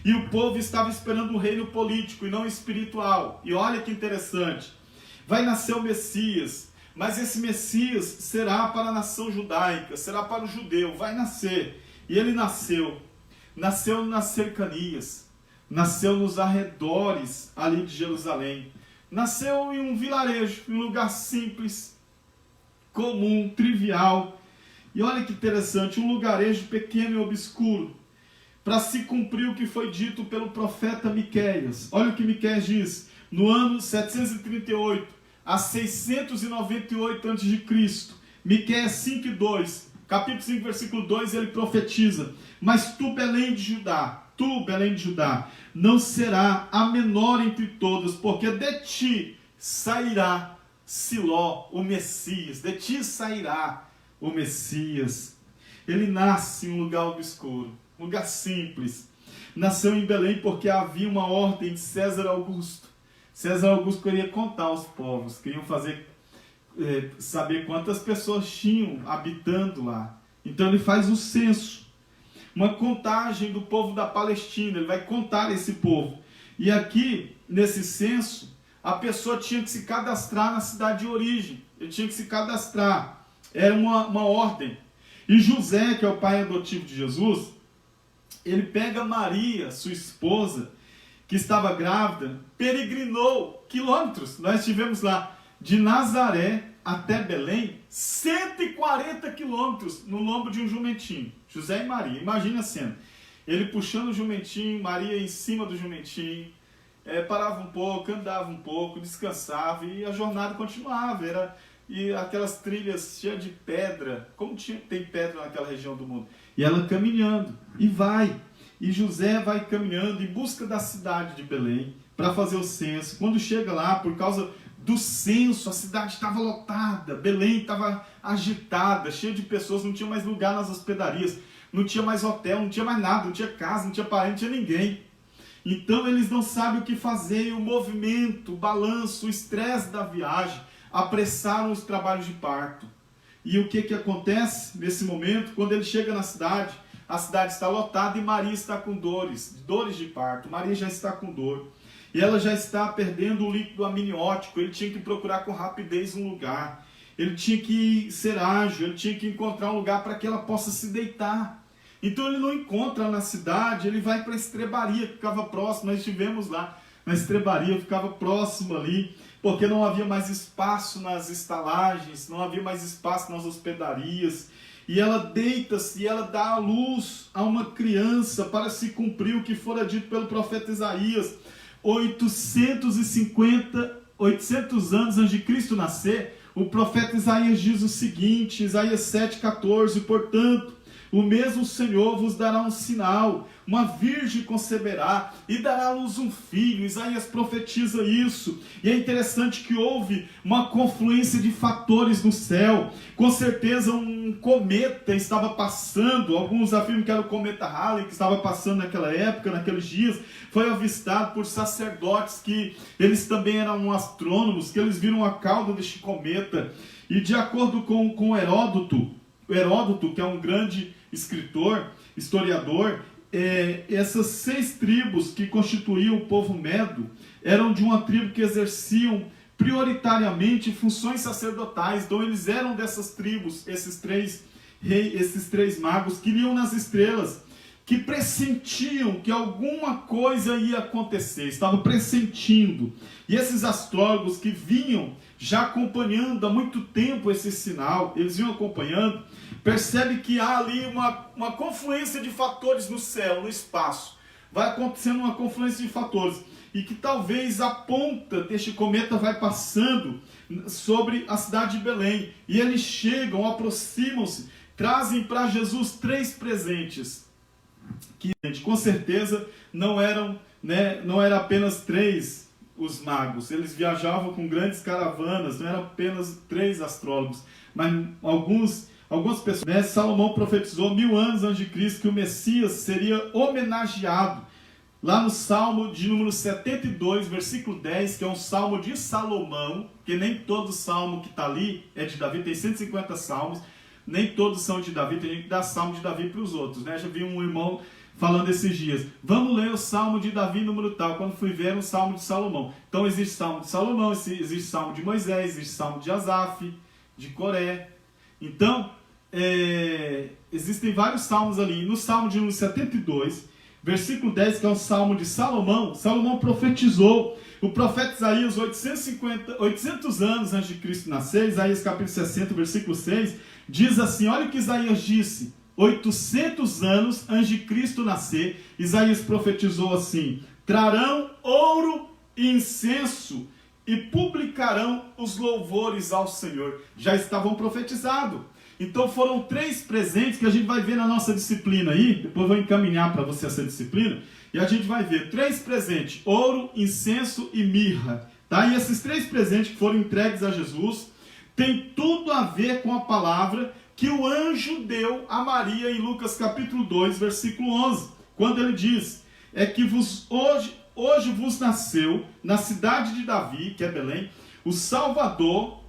E o povo estava esperando um reino político e não espiritual. E olha que interessante. Vai nascer o Messias. Mas esse Messias será para a nação judaica, será para o judeu. Vai nascer. E ele nasceu. Nasceu nas cercanias. Nasceu nos arredores ali de Jerusalém. Nasceu em um vilarejo, em um lugar simples, comum, trivial. E olha que interessante, um lugarejo pequeno e obscuro, para se cumprir o que foi dito pelo profeta Miqueias. Olha o que Miqueias diz, no ano 738 a 698 a.C., Miqueias 5:2, capítulo 5, versículo 2, ele profetiza, mas tu, Belém de Judá, não será a menor entre todas, porque de ti sairá Siló, o Messias. De ti sairá o Messias. ele nasce em um lugar obscuro, um lugar simples. Nasceu em Belém porque havia uma ordem de César Augusto. César Augusto queria contar aos povos, queriam saber quantas pessoas tinham habitando lá. Então ele faz o censo, uma contagem do povo da Palestina, ele vai contar esse povo. E aqui, nesse censo, a pessoa tinha que se cadastrar na cidade de origem, ele tinha que se cadastrar, era uma ordem. E José, que é o pai adotivo de Jesus, ele pega Maria, sua esposa, que estava grávida, peregrinou quilômetros. Nós estivemos lá de Nazaré até Belém, 140 quilômetros no lombo de um jumentinho. José e Maria, imagina a cena. Ele puxando o jumentinho, Maria em cima do jumentinho, parava um pouco, andava um pouco, descansava e a jornada continuava. E aquelas trilhas cheias de pedra, como tem pedra naquela região do mundo. E ela caminhando, e vai. E José vai caminhando em busca da cidade de Belém para fazer o censo. Quando chega lá, por causa do censo, a cidade estava lotada, Belém estava agitada, cheia de pessoas, não tinha mais lugar nas hospedarias, não tinha mais hotel, não tinha mais nada, não tinha casa, não tinha parente, não tinha ninguém. Então eles não sabem o que fazer, e o movimento, o balanço, o estresse da viagem apressaram os trabalhos de parto. E o que acontece nesse momento? Quando ele chega na cidade, a cidade está lotada e Maria está com dores de parto. Maria já está com dor. E ela já está perdendo o líquido amniótico. Ele tinha que procurar com rapidez um lugar. Ele tinha que ser ágil, ele tinha que encontrar um lugar para que ela possa se deitar. Então ele não encontra na cidade, ele vai para a estrebaria, que ficava próximo. Nós estivemos lá na estrebaria, ficava próximo ali, porque não havia mais espaço nas estalagens, não havia mais espaço nas hospedarias. E ela deita-se e ela dá à luz a uma criança para se cumprir o que fora dito pelo profeta Isaías. 800 anos antes de Cristo nascer, o profeta Isaías diz o seguinte, Isaías 7,14, portanto, o mesmo Senhor vos dará um sinal, uma virgem conceberá e dará à luz um filho. Isaías profetiza isso. E é interessante que houve uma confluência de fatores no céu. Com certeza um cometa estava passando, alguns afirmam que era o cometa Halley que estava passando naquela época, naqueles dias. Foi avistado por sacerdotes que eles também eram astrônomos, que eles viram a cauda deste cometa. E de acordo com Heródoto, que é um grande escritor, historiador, essas 6 tribos que constituíam o povo Medo eram de uma tribo que exerciam prioritariamente funções sacerdotais. Então eles eram dessas tribos, esses três magos que liam nas estrelas, que pressentiam que alguma coisa ia acontecer, estavam pressentindo. E esses astrólogos que vinham já acompanhando há muito tempo esse sinal, eles vinham acompanhando, percebe que há ali uma confluência de fatores no céu, no espaço. Vai acontecendo uma confluência de fatores. E que talvez a ponta deste cometa vai passando sobre a cidade de Belém. E eles chegam, aproximam-se, trazem para Jesus 3 presentes. Que com certeza não eram apenas 3 os magos. Eles viajavam com grandes caravanas, não eram apenas 3 astrólogos. Mas algumas pessoas, Salomão profetizou 1000 anos antes de Cristo que o Messias seria homenageado. Lá no Salmo de número 72, versículo 10, que é um Salmo de Salomão, que nem todo salmo que está ali é de Davi, tem 150 salmos, nem todos são de Davi, tem gente que dá Salmo de Davi para os outros, né? Já vi um irmão falando esses dias, vamos ler o Salmo de Davi número tal, quando fui ver o Salmo de Salomão. Então existe Salmo de Salomão, existe Salmo de Moisés, existe Salmo de Asaf, de Coré. Então, existem vários salmos ali. No Salmo de número 72, versículo 10, que é um Salmo de Salomão, Salomão profetizou. O profeta Isaías, 800 anos antes de Cristo nascer, Isaías capítulo 60, versículo 6, diz assim, olha o que Isaías disse, 800 anos antes de Cristo nascer, Isaías profetizou assim, trarão ouro e incenso e publicarão os louvores ao Senhor. Já estavam profetizados. Então foram 3 presentes que a gente vai ver na nossa disciplina aí, depois vou encaminhar para você essa disciplina, e a gente vai ver 3 presentes, ouro, incenso e mirra. Tá? E esses 3 presentes que foram entregues a Jesus, tem tudo a ver com a palavra que o anjo deu a Maria em Lucas capítulo 2, versículo 11, quando ele diz, hoje vos nasceu na cidade de Davi, que é Belém, o Salvador,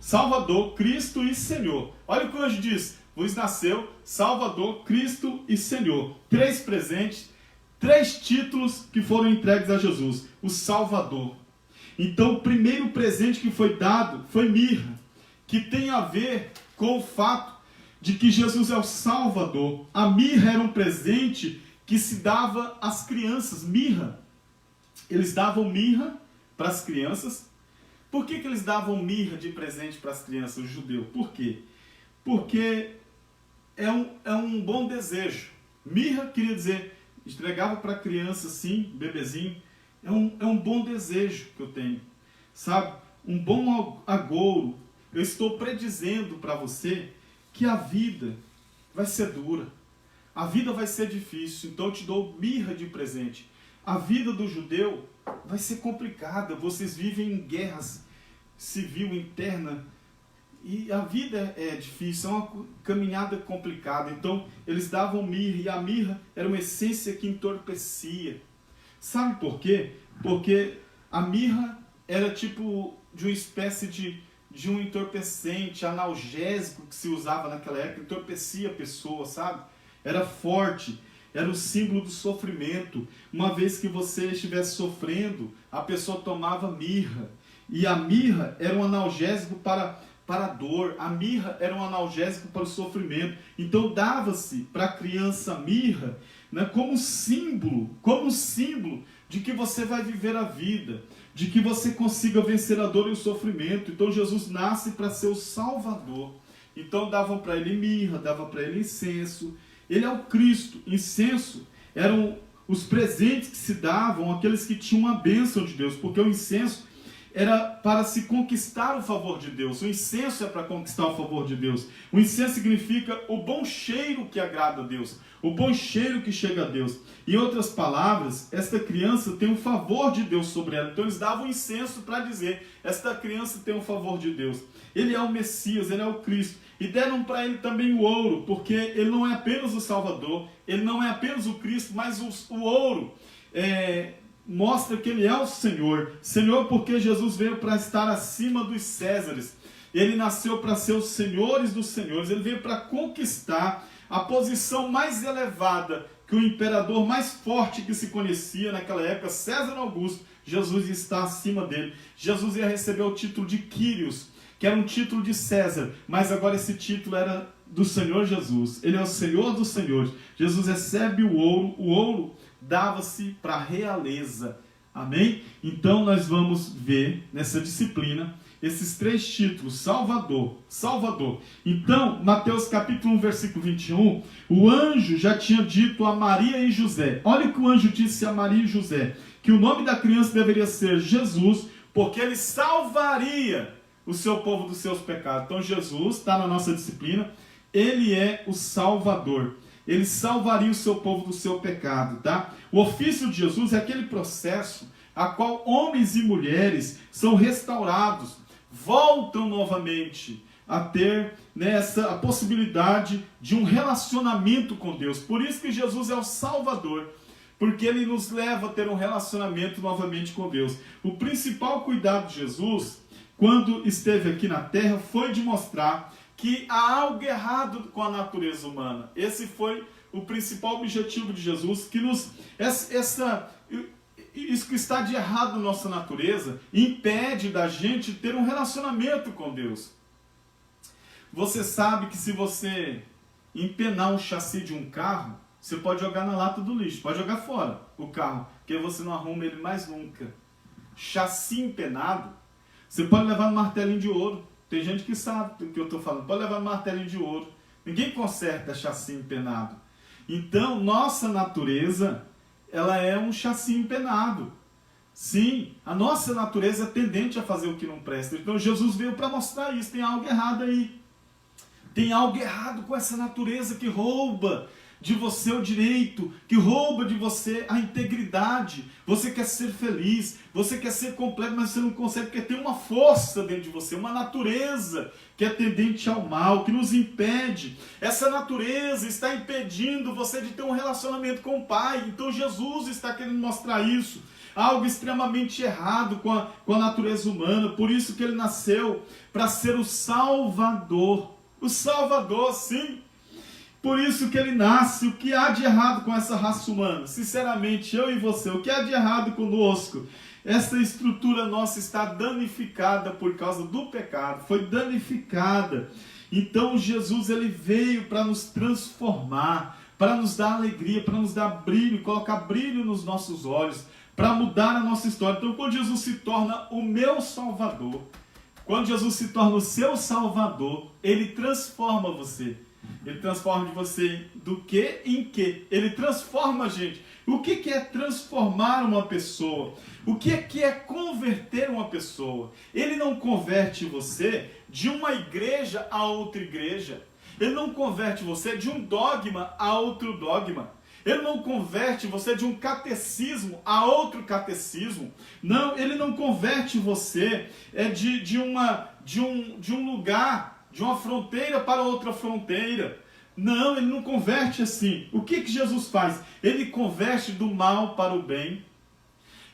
Cristo e Senhor. Olha o que o anjo diz, vos nasceu Salvador, Cristo e Senhor. 3 presentes, 3 títulos que foram entregues a Jesus, o Salvador. Então o primeiro presente que foi dado foi mirra, que tem a ver com o fato de que Jesus é o Salvador. A mirra era um presente que se dava às crianças, mirra. Eles davam mirra para as crianças. Por que eles davam mirra de presente para as crianças, o judeu? Por quê? Porque é um bom desejo. Mirra queria dizer, entregava para a criança assim, bebezinho, é um bom desejo que eu tenho, sabe? Um bom agouro. Eu estou predizendo para você que a vida vai ser dura, a vida vai ser difícil, então eu te dou mirra de presente. A vida do judeu vai ser complicada, vocês vivem em guerras civil interna, e a vida é difícil, é uma caminhada complicada, então eles davam mirra, e a mirra era uma essência que entorpecia. Sabe por quê? Porque a mirra era tipo de uma espécie de um entorpecente, analgésico que se usava naquela época, entorpecia a pessoa, sabe? Era forte, era o símbolo do sofrimento. Uma vez que você estivesse sofrendo, a pessoa tomava mirra. E a mirra era um analgésico para a dor, a mirra era um analgésico para o sofrimento. Então dava-se para a criança mirra, né, como símbolo de que você vai viver a vida, de que você consiga vencer a dor e o sofrimento. Então Jesus nasce para ser o Salvador. Então davam para ele mirra, davam para ele incenso. Ele é o Cristo. Incenso eram os presentes que se davam àqueles que tinham a bênção de Deus, porque o incenso era para se conquistar o favor de Deus. O incenso é para conquistar o favor de Deus. O incenso significa o bom cheiro que agrada a Deus, o bom cheiro que chega a Deus. Em outras palavras, esta criança tem o favor de Deus sobre ela. Então eles davam incenso para dizer, esta criança tem o favor de Deus. Ele é o Messias, ele é o Cristo. E deram para ele também o ouro, porque ele não é apenas o Salvador, ele não é apenas o Cristo, mas o ouro mostra que ele é o Senhor. Senhor, porque Jesus veio para estar acima dos Césares. Ele nasceu para ser os senhores dos senhores. Ele veio para conquistar a posição mais elevada que o imperador mais forte que se conhecia naquela época, César Augusto. Jesus está acima dele. Jesus ia receber o título de Quírios, que era um título de César, mas agora esse título era do Senhor Jesus. Ele é o Senhor dos senhores. Jesus recebe o ouro dava-se para a realeza. Amém? Então nós vamos ver nessa disciplina esses 3 títulos, Salvador. Então, Mateus capítulo 1, versículo 21, o anjo já tinha dito a Maria e José, olha o que o anjo disse a Maria e José, que o nome da criança deveria ser Jesus, porque ele salvaria o seu povo dos seus pecados. Então Jesus está na nossa disciplina, ele é o Salvador. Ele salvaria o seu povo do seu pecado, tá? O ofício de Jesus é aquele processo a qual homens e mulheres são restaurados, voltam novamente a ter a possibilidade de um relacionamento com Deus. Por isso que Jesus é o Salvador, porque ele nos leva a ter um relacionamento novamente com Deus. O principal cuidado de Jesus, quando esteve aqui na terra, foi de mostrar que há algo errado com a natureza humana. Esse foi o principal objetivo de Jesus, que isso que está de errado na nossa natureza impede da gente ter um relacionamento com Deus. Você sabe que se você empenar um chassi de um carro, você pode jogar na lata do lixo, pode jogar fora o carro, porque você não arruma ele mais nunca. Chassi empenado, você pode levar no martelinho de ouro. Tem gente que sabe do que eu estou falando. Pode levar no martelinho de ouro. Ninguém conserta chassi empenado. Então, nossa natureza, ela é um chassi empenado. Sim, a nossa natureza é tendente a fazer o que não presta. Então, Jesus veio para mostrar isso. Tem algo errado aí. Tem algo errado com essa natureza que rouba de você o direito, que rouba de você a integridade. Você quer ser feliz, você quer ser completo, mas você não consegue porque tem uma força dentro de você, uma natureza que é tendente ao mal, que nos impede. Essa natureza está impedindo você de ter um relacionamento com o Pai. Então Jesus está querendo mostrar isso. Algo extremamente errado com a natureza humana. Por isso que ele nasceu, para ser o Salvador. O Salvador, sim. Por isso que ele nasce. O que há de errado com essa raça humana? Sinceramente, eu e você, o que há de errado conosco? Essa estrutura nossa está danificada por causa do pecado. Foi danificada. Então Jesus ele veio para nos transformar, para nos dar alegria, para nos dar brilho, colocar brilho nos nossos olhos, para mudar a nossa história. Então, quando Jesus se torna o meu Salvador, quando Jesus se torna o seu Salvador, ele transforma você. Ele transforma de você do que em que? Ele transforma a gente. O que é transformar uma pessoa? O que é converter uma pessoa? Ele não converte você de uma igreja a outra igreja. Ele não converte você de um dogma a outro dogma. Ele não converte você de um catecismo a outro catecismo. Não, ele não converte você de um lugar, de uma fronteira para outra fronteira. Não, ele não converte assim. O que Jesus faz? Ele converte do mal para o bem.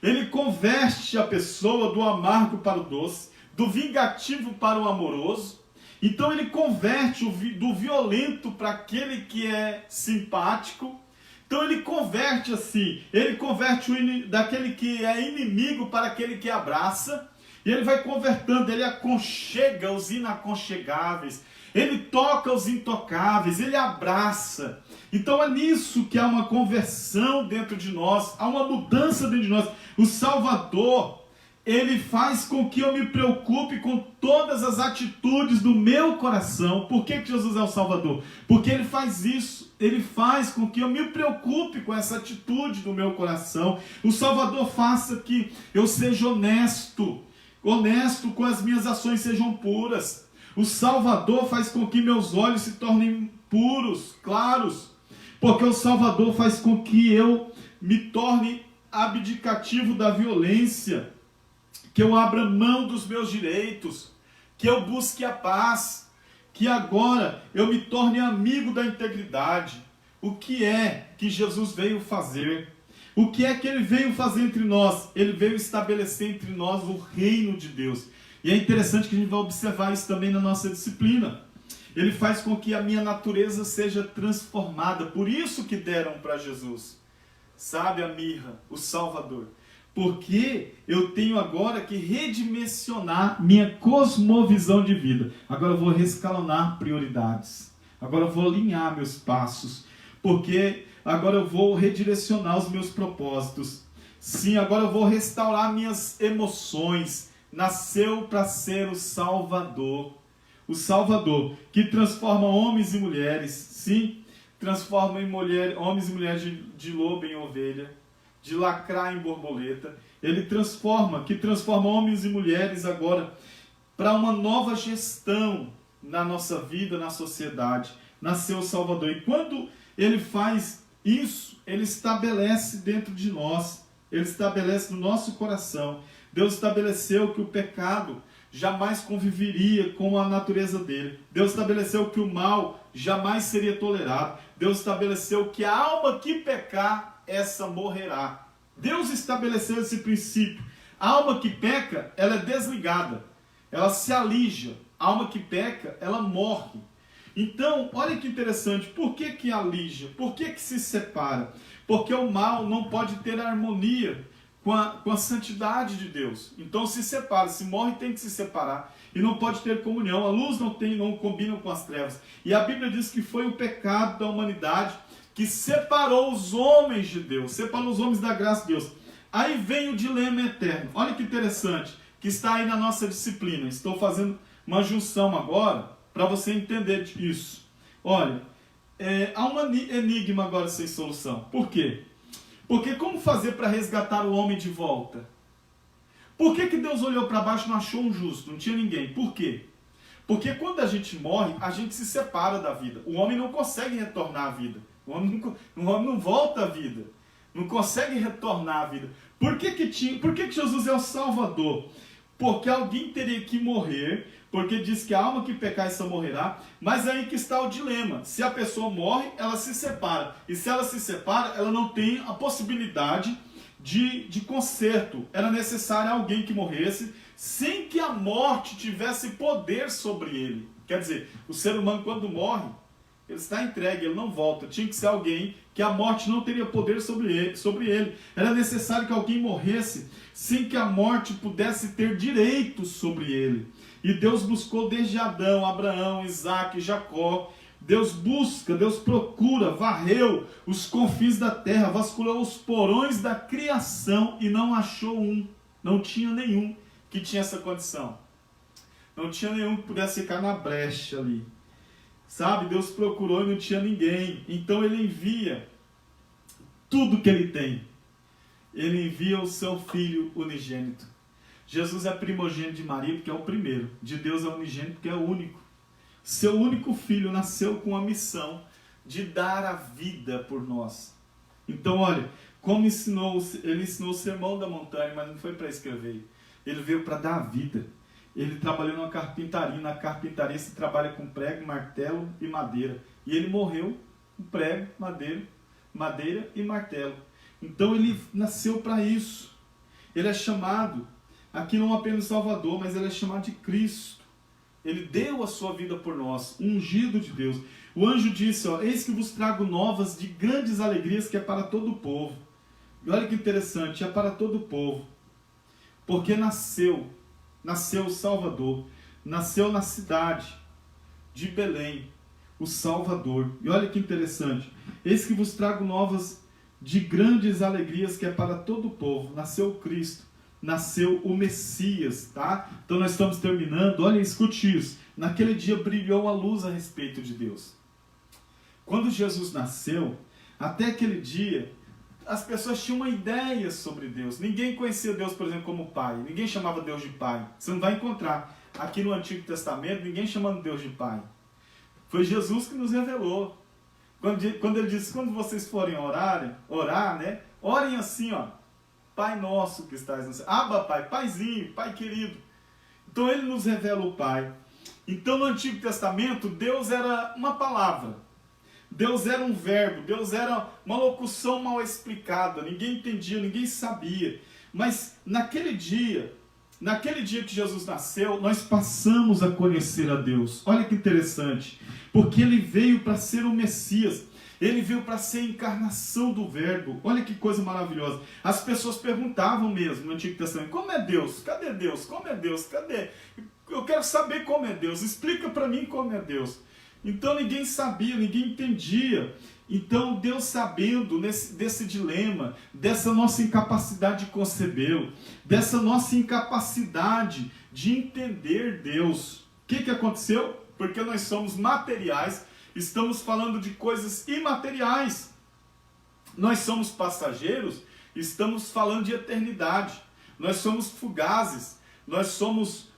Ele converte a pessoa do amargo para o doce, do vingativo para o amoroso. Então ele converte do violento para aquele que é simpático. Então ele converte assim, ele converte daquele que é inimigo para aquele que abraça, e ele vai convertendo, ele aconchega os inaconchegáveis, ele toca os intocáveis, ele abraça. Então é nisso que há uma conversão dentro de nós, há uma mudança dentro de nós. O Salvador, ele faz com que eu me preocupe com todas as atitudes do meu coração. Por que Jesus é o Salvador? Porque ele faz isso. Ele faz com que eu me preocupe com essa atitude do meu coração. O Salvador faça que eu seja honesto com as minhas ações sejam puras. O Salvador faz com que meus olhos se tornem puros, claros. Porque o Salvador faz com que eu me torne abdicativo da violência, que eu abra mão dos meus direitos, que eu busque a paz, que agora eu me torne amigo da integridade. O que é que Jesus veio fazer? O que é que ele veio fazer entre nós? Ele veio estabelecer entre nós o reino de Deus. E é interessante que a gente vai observar isso também na nossa disciplina. Ele faz com que a minha natureza seja transformada. Por isso que deram para Jesus, sabe, a mirra, o Salvador. Porque eu tenho agora que redimensionar minha cosmovisão de vida. Agora eu vou rescalonar prioridades. Agora eu vou alinhar meus passos. Porque agora eu vou redirecionar os meus propósitos. Sim, agora eu vou restaurar minhas emoções. Nasceu para ser o Salvador. O Salvador que transforma homens e mulheres. Sim, transforma homens e mulheres de lobo em ovelha, de lacrar em borboleta. Ele transforma homens e mulheres agora para uma nova gestão na nossa vida, na sociedade. Nasceu o Salvador. E quando ele faz isso, ele estabelece dentro de nós, ele estabelece no nosso coração. Deus estabeleceu que o pecado jamais conviveria com a natureza dele. Deus estabeleceu que o mal jamais seria tolerado. Deus estabeleceu que a alma que pecar, essa morrerá. Deus estabeleceu esse princípio. A alma que peca, ela é desligada. Ela se alija. A alma que peca, ela morre. Então, olha que interessante. Por que alija? Por que se separa? Porque o mal não pode ter harmonia com a santidade de Deus. Então se separa. Se morre, tem que se separar. E não pode ter comunhão. A luz não combina com as trevas. E a Bíblia diz que foi o pecado da humanidade que separou os homens de Deus, separou os homens da graça de Deus. Aí vem o dilema eterno. Olha que interessante, que está aí na nossa disciplina. Estou fazendo uma junção agora para você entender isso. Olha, há um enigma agora sem solução. Por quê? Porque como fazer para resgatar o homem de volta? Por que Deus olhou para baixo e não achou um justo? Não tinha ninguém. Por quê? Porque quando a gente morre, a gente se separa da vida. O homem não consegue retornar à vida. O homem não volta à vida. Não consegue retornar à vida. Por que Jesus é o Salvador? Porque alguém teria que morrer, porque diz que a alma que pecar essa morrerá, mas aí que está o dilema. Se a pessoa morre, ela se separa. E se ela se separa, ela não tem a possibilidade de conserto. Era necessário alguém que morresse, sem que a morte tivesse poder sobre ele. Quer dizer, o ser humano quando morre, ele está entregue, ele não volta. Tinha que ser alguém que a morte não teria poder sobre ele. Era necessário que alguém morresse sem que a morte pudesse ter direito sobre ele. E Deus buscou desde Adão, Abraão, Isaac, Jacó. Deus busca, Deus procura, varreu os confins da terra, vasculhou os porões da criação e não achou um. Não tinha nenhum que tinha essa condição. Não tinha nenhum que pudesse ficar na brecha ali. Sabe, Deus procurou e não tinha ninguém. Então ele envia tudo que ele tem. Ele envia o seu Filho unigênito. Jesus é primogênito de Maria porque é o primeiro. De Deus é unigênito porque é o único. Seu único filho nasceu com a missão de dar a vida por nós. Então olha, como ele ensinou o sermão da montanha, mas não foi para escrever. Ele veio para dar a vida. Ele trabalhou numa carpintaria. Na carpintaria se trabalha com prego, martelo e madeira. E ele morreu com prego, madeira e martelo. Então ele nasceu para isso. Ele é chamado, aqui não apenas Salvador, mas ele é chamado de Cristo. Ele deu a sua vida por nós, ungido de Deus. O anjo disse, eis que vos trago novas de grandes alegrias, que é para todo o povo. E olha que interessante, é para todo o povo. Porque nasceu o Salvador, nasceu na cidade de Belém, o Salvador. E olha que interessante, eis que vos trago novas de grandes alegrias, que é para todo o povo. Nasceu o Cristo, nasceu o Messias, tá? Então nós estamos terminando, olha, escute isso. Naquele dia brilhou a luz a respeito de Deus. Quando Jesus nasceu, até aquele dia, as pessoas tinham uma ideia sobre Deus. Ninguém conhecia Deus, por exemplo, como Pai. Ninguém chamava Deus de Pai. Você não vai encontrar aqui no Antigo Testamento ninguém chamando Deus de Pai. Foi Jesus que nos revelou. Quando ele disse, quando vocês forem orar, né? Orem assim, Pai nosso que estás no céu. Abba, Pai, Paizinho, Pai querido. Então ele nos revela o Pai. Então no Antigo Testamento, Deus era uma palavra. Deus era um verbo, Deus era uma locução mal explicada, ninguém entendia, ninguém sabia. Mas naquele dia que Jesus nasceu, nós passamos a conhecer a Deus. Olha que interessante, porque ele veio para ser o Messias, ele veio para ser a encarnação do verbo. Olha que coisa maravilhosa. As pessoas perguntavam mesmo no Antigo Testamento, como é Deus? Cadê Deus? Como é Deus? Cadê? Eu quero saber como é Deus, explica para mim como é Deus. Então ninguém sabia, ninguém entendia. Então Deus, sabendo desse dilema, dessa nossa incapacidade de concebê-lo, dessa nossa incapacidade de entender Deus, o que aconteceu? Porque nós somos materiais, estamos falando de coisas imateriais. Nós somos passageiros, estamos falando de eternidade. Nós somos fugazes, nós somos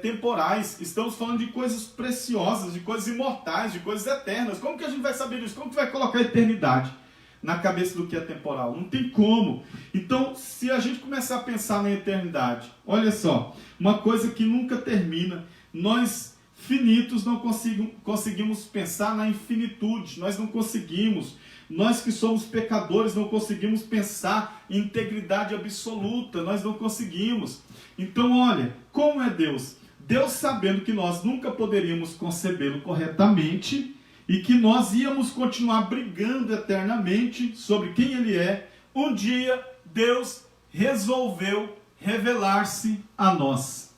temporais, estamos falando de coisas preciosas, de coisas imortais, de coisas eternas. Como que a gente vai saber disso? Como que vai colocar a eternidade na cabeça do que é temporal? Não tem como. Então, se a gente começar a pensar na eternidade, olha só, uma coisa que nunca termina, nós finitos não conseguimos pensar na infinitude, nós não conseguimos. Nós que somos pecadores não conseguimos pensar em integridade absoluta, nós não conseguimos. Então olha, como é Deus? Deus, sabendo que nós nunca poderíamos concebê-lo corretamente e que nós íamos continuar brigando eternamente sobre quem ele é, um dia Deus resolveu revelar-se a nós.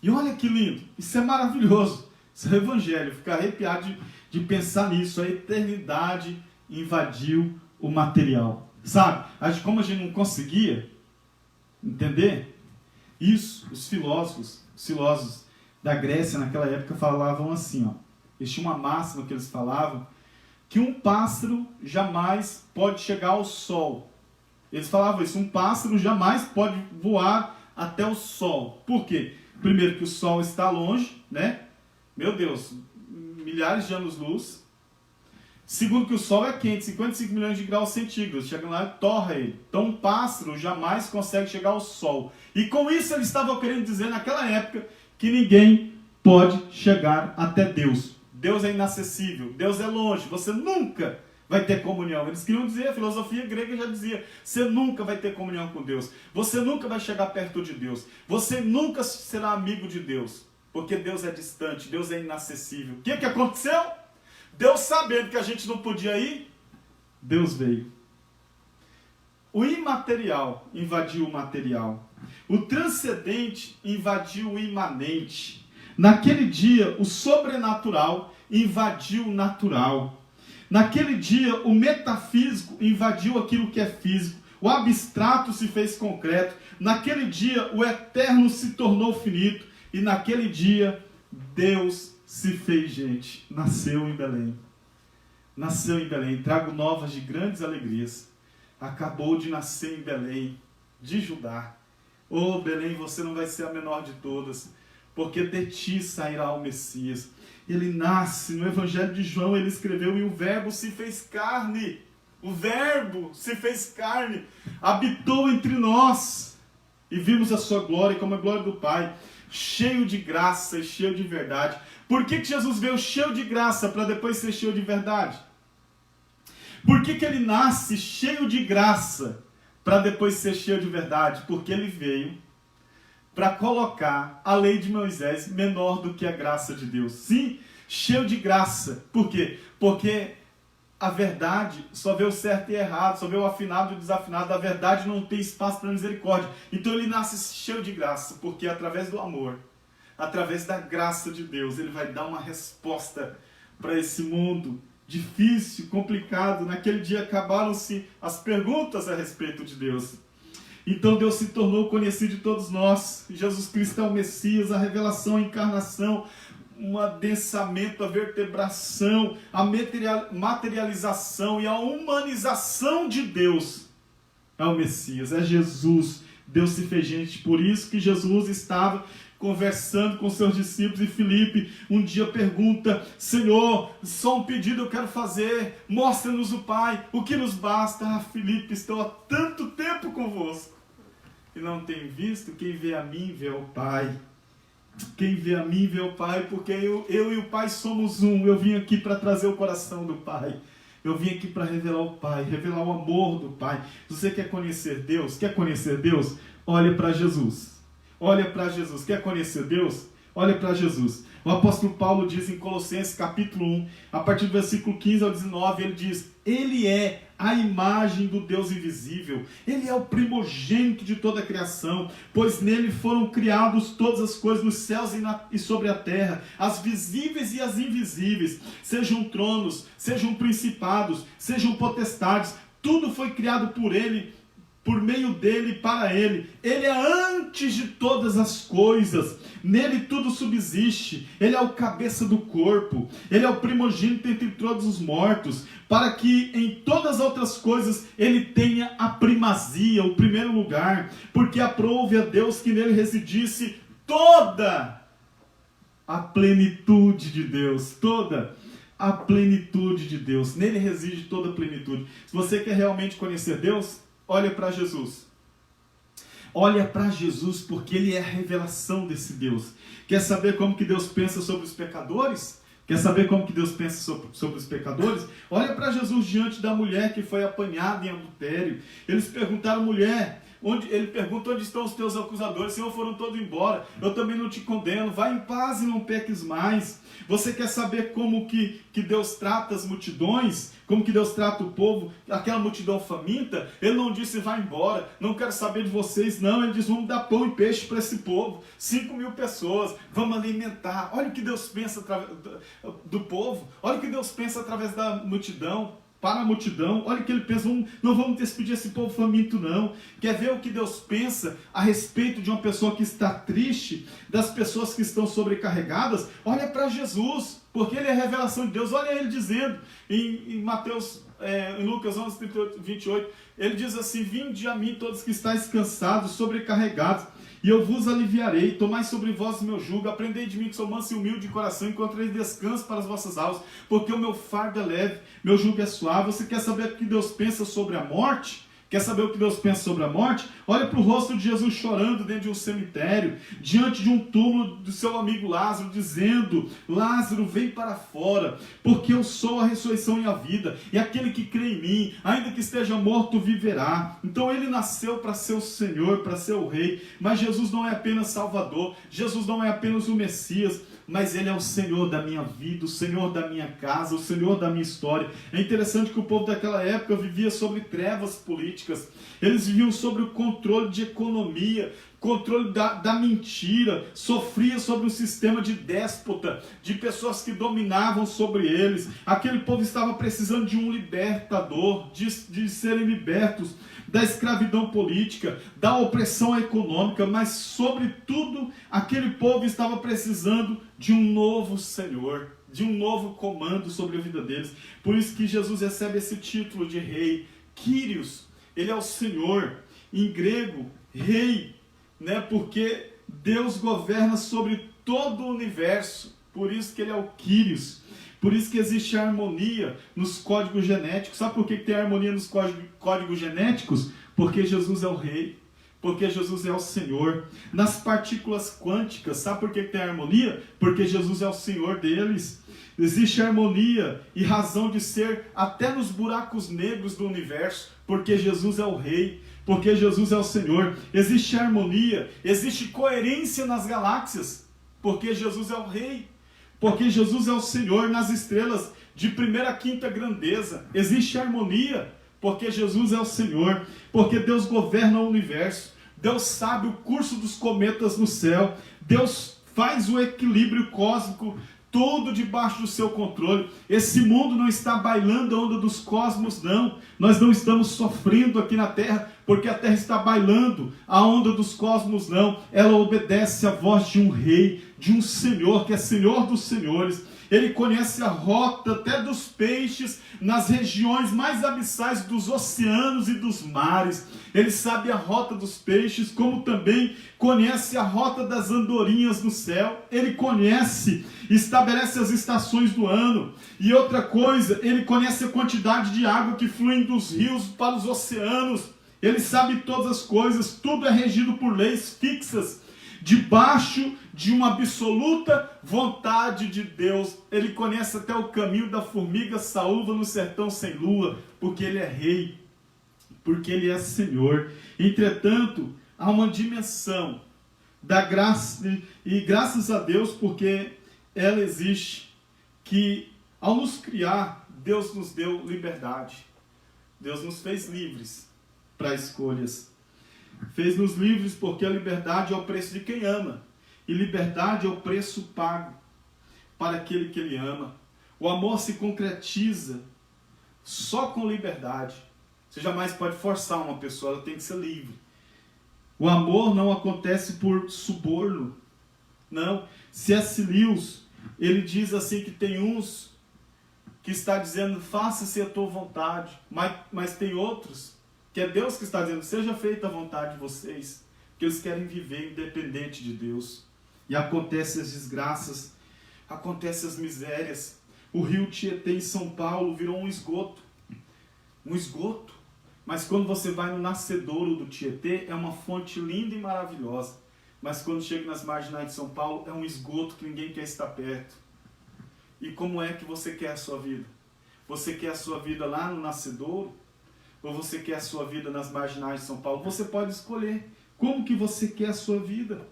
E olha que lindo, isso é maravilhoso, isso é o Evangelho, ficar arrepiado de pensar nisso. A eternidade invadiu o material. Sabe, como a gente não conseguia entender isso, os filósofos da Grécia naquela época falavam assim, eles tinham uma máxima que eles falavam, que um pássaro jamais pode chegar ao sol. Eles falavam isso, um pássaro jamais pode voar até o sol. Por quê? Primeiro que o sol está longe, né? Meu Deus, milhares de anos-luz. Segundo que o Sol é quente, 55 milhões de graus centígrados. Chega lá e torra ele. Então um pássaro jamais consegue chegar ao Sol. E com isso ele estava querendo dizer naquela época que ninguém pode chegar até Deus. Deus é inacessível, Deus é longe, você nunca vai ter comunhão. Eles queriam dizer, a filosofia grega já dizia, você nunca vai ter comunhão com Deus. Você nunca vai chegar perto de Deus. Você nunca será amigo de Deus. Porque Deus é distante, Deus é inacessível. O que aconteceu? Deus, sabendo que a gente não podia ir, Deus veio. O imaterial invadiu o material. O transcendente invadiu o imanente. Naquele dia, o sobrenatural invadiu o natural. Naquele dia, o metafísico invadiu aquilo que é físico. O abstrato se fez concreto. Naquele dia, o eterno se tornou finito. E naquele dia, Deus se fez gente. Nasceu em Belém. Nasceu em Belém. Trago novas de grandes alegrias. Acabou de nascer em Belém, de Judá. Oh, Belém, você não vai ser a menor de todas, porque de ti sairá o Messias. Ele nasce, no Evangelho de João ele escreveu, e o Verbo se fez carne. O Verbo se fez carne, habitou entre nós, e vimos a sua glória como a glória do Pai, cheio de graça e cheio de verdade. Por que Jesus veio cheio de graça para depois ser cheio de verdade? Por que ele nasce cheio de graça para depois ser cheio de verdade? Porque ele veio para colocar a lei de Moisés menor do que a graça de Deus. Sim, cheio de graça. Por quê? Porque a verdade só vê o certo e errado, só vê o afinado e o desafinado. A verdade não tem espaço para misericórdia. Então ele nasce cheio de graça, porque através do amor, através da graça de Deus, ele vai dar uma resposta para esse mundo difícil, complicado. Naquele dia acabaram-se as perguntas a respeito de Deus. Então Deus se tornou conhecido de todos nós. Jesus Cristo é o Messias, a revelação, a encarnação, um adensamento, a vertebração, a materialização e a humanização de Deus. É o Messias, é Jesus. Deus se fez gente. Por isso que Jesus estava conversando com seus discípulos, e Filipe um dia pergunta: Senhor, só um pedido eu quero fazer, mostra-nos o Pai, o que nos basta. Ah, Filipe, estou há tanto tempo convosco e não tenho visto. Quem vê a mim vê o Pai. Quem vê a mim vê o Pai, porque eu e o Pai somos um. Eu vim aqui para trazer o coração do Pai. Eu vim aqui para revelar o Pai, revelar o amor do Pai. Se você quer conhecer Deus? Olha para Jesus. Olha para Jesus. Quer conhecer Deus? Olha para Jesus. O apóstolo Paulo diz em Colossenses capítulo 1, a partir do versículo 15 ao 19, ele diz: Ele é a imagem do Deus invisível. Ele é o primogênito de toda a criação, pois nele foram criadas todas as coisas nos céus e sobre a terra, as visíveis e as invisíveis, sejam tronos, sejam principados, sejam potestades. Tudo foi criado por ele, por meio dele e para ele. Ele é antes de todas as coisas. Nele tudo subsiste. Ele é o cabeça do corpo. Ele é o primogênito entre todos os mortos, para que em todas as outras coisas ele tenha a primazia, o primeiro lugar. Porque aprouve a Deus que nele residisse toda a plenitude de Deus. Toda a plenitude de Deus. Nele reside toda a plenitude. Se você quer realmente conhecer Deus, olha para Jesus. Olha para Jesus, porque Ele é a revelação desse Deus. Quer saber como que Deus pensa sobre os pecadores? Quer saber como que Deus pensa sobre os pecadores? Olha para Jesus diante da mulher que foi apanhada em adultério. Eles perguntaram: mulher, ele pergunta: onde estão os teus acusadores? Senhor, foram todos embora. Eu também não te condeno. Vai em paz e não peques mais. Você quer saber como que Deus trata as multidões? Como que Deus trata o povo? Aquela multidão faminta, Ele não disse: vai embora, não quero saber de vocês. Não, Ele diz: vamos dar pão e peixe para esse povo. 5.000 pessoas, vamos alimentar. Olha o que Deus pensa do povo. Olha o que Deus pensa através da multidão. Para a multidão, olha o que ele pensa: não vamos despedir esse povo faminto não. Quer ver o que Deus pensa a respeito de uma pessoa que está triste, das pessoas que estão sobrecarregadas? Olha para Jesus, porque Ele é a revelação de Deus. Olha Ele dizendo em Mateus, em Lucas 11, 38, 28, Ele diz assim: vinde a mim todos que estáis cansados, sobrecarregados, e eu vos aliviarei. Tomai sobre vós o meu jugo, aprendei de mim que sou manso e humilde de coração, encontrareis descanso para as vossas almas, porque o meu fardo é leve, meu jugo é suave. Você quer saber o que Deus pensa sobre a morte? Quer saber o que Deus pensa sobre a morte? Olha para o rosto de Jesus chorando dentro de um cemitério, diante de um túmulo do seu amigo Lázaro, dizendo: Lázaro, vem para fora, porque eu sou a ressurreição e a vida, e aquele que crê em mim, ainda que esteja morto, viverá. Então ele nasceu para ser o Senhor, para ser o Rei, mas Jesus não é apenas Salvador, Jesus não é apenas o Messias, mas Ele é o Senhor da minha vida, o Senhor da minha casa, o Senhor da minha história. É interessante que o povo daquela época vivia sobre trevas políticas, eles viviam sobre o controle de economia, controle da mentira, sofria sobre um sistema de déspota, de pessoas que dominavam sobre eles. Aquele povo estava precisando de um libertador, de serem libertos da escravidão política, da opressão econômica, mas sobretudo aquele povo estava precisando de um novo Senhor, de um novo comando sobre a vida deles. Por isso que Jesus recebe esse título de rei, Kyrios. Ele é o Senhor, em grego, rei, né? Porque Deus governa sobre todo o universo, por isso que ele é o Kyrios. Por isso que existe harmonia nos códigos genéticos. Sabe por que tem harmonia nos códigos genéticos? Porque Jesus é o Rei. Porque Jesus é o Senhor. Nas partículas quânticas, sabe por que tem harmonia? Porque Jesus é o Senhor deles. Existe harmonia e razão de ser até nos buracos negros do universo, porque Jesus é o Rei, porque Jesus é o Senhor. Existe harmonia, existe coerência nas galáxias, porque Jesus é o Rei, porque Jesus é o Senhor. Nas estrelas de primeira a quinta grandeza existe harmonia, porque Jesus é o Senhor, porque Deus governa o universo, Deus sabe o curso dos cometas no céu, Deus faz o equilíbrio cósmico, tudo debaixo do seu controle. Esse mundo não está bailando a onda dos cosmos, não. Nós não estamos sofrendo aqui na Terra, porque a Terra está bailando a onda dos cosmos, não. Ela obedece à voz de um rei, de um Senhor, que é Senhor dos senhores. Ele conhece a rota até dos peixes nas regiões mais abissais dos oceanos e dos mares. Ele sabe a rota dos peixes, como também conhece a rota das andorinhas no céu. Ele conhece, estabelece as estações do ano. E outra coisa, ele conhece a quantidade de água que flui dos rios para os oceanos. Ele sabe todas as coisas, tudo é regido por leis fixas, debaixo de uma absoluta vontade de Deus. Ele conhece até o caminho da formiga saúva no sertão sem lua, porque ele é rei, porque ele é Senhor. Entretanto, há uma dimensão da graça, e graças a Deus, porque ela existe, que ao nos criar, Deus nos deu liberdade. Deus nos fez livres para escolhas. Fez-nos livres porque a liberdade é o preço de quem ama. E liberdade é o preço pago para aquele que ele ama. O amor se concretiza só com liberdade. Você jamais pode forçar uma pessoa, ela tem que ser livre. O amor não acontece por suborno. Não. C.S. Lewis, ele diz assim que tem uns que está dizendo, faça-se a tua vontade. Mas tem outros que é Deus que está dizendo, seja feita a vontade de vocês, que eles querem viver independente de Deus. E acontecem as desgraças, acontecem as misérias. O rio Tietê em São Paulo virou um esgoto. Um esgoto. Mas quando você vai no nascedouro do Tietê, é uma fonte linda e maravilhosa. Mas quando chega nas marginais de São Paulo, é um esgoto que ninguém quer estar perto. E como é que você quer a sua vida? Você quer a sua vida lá no nascedouro? Ou você quer a sua vida nas marginais de São Paulo? Você pode escolher. Como que você quer a sua vida?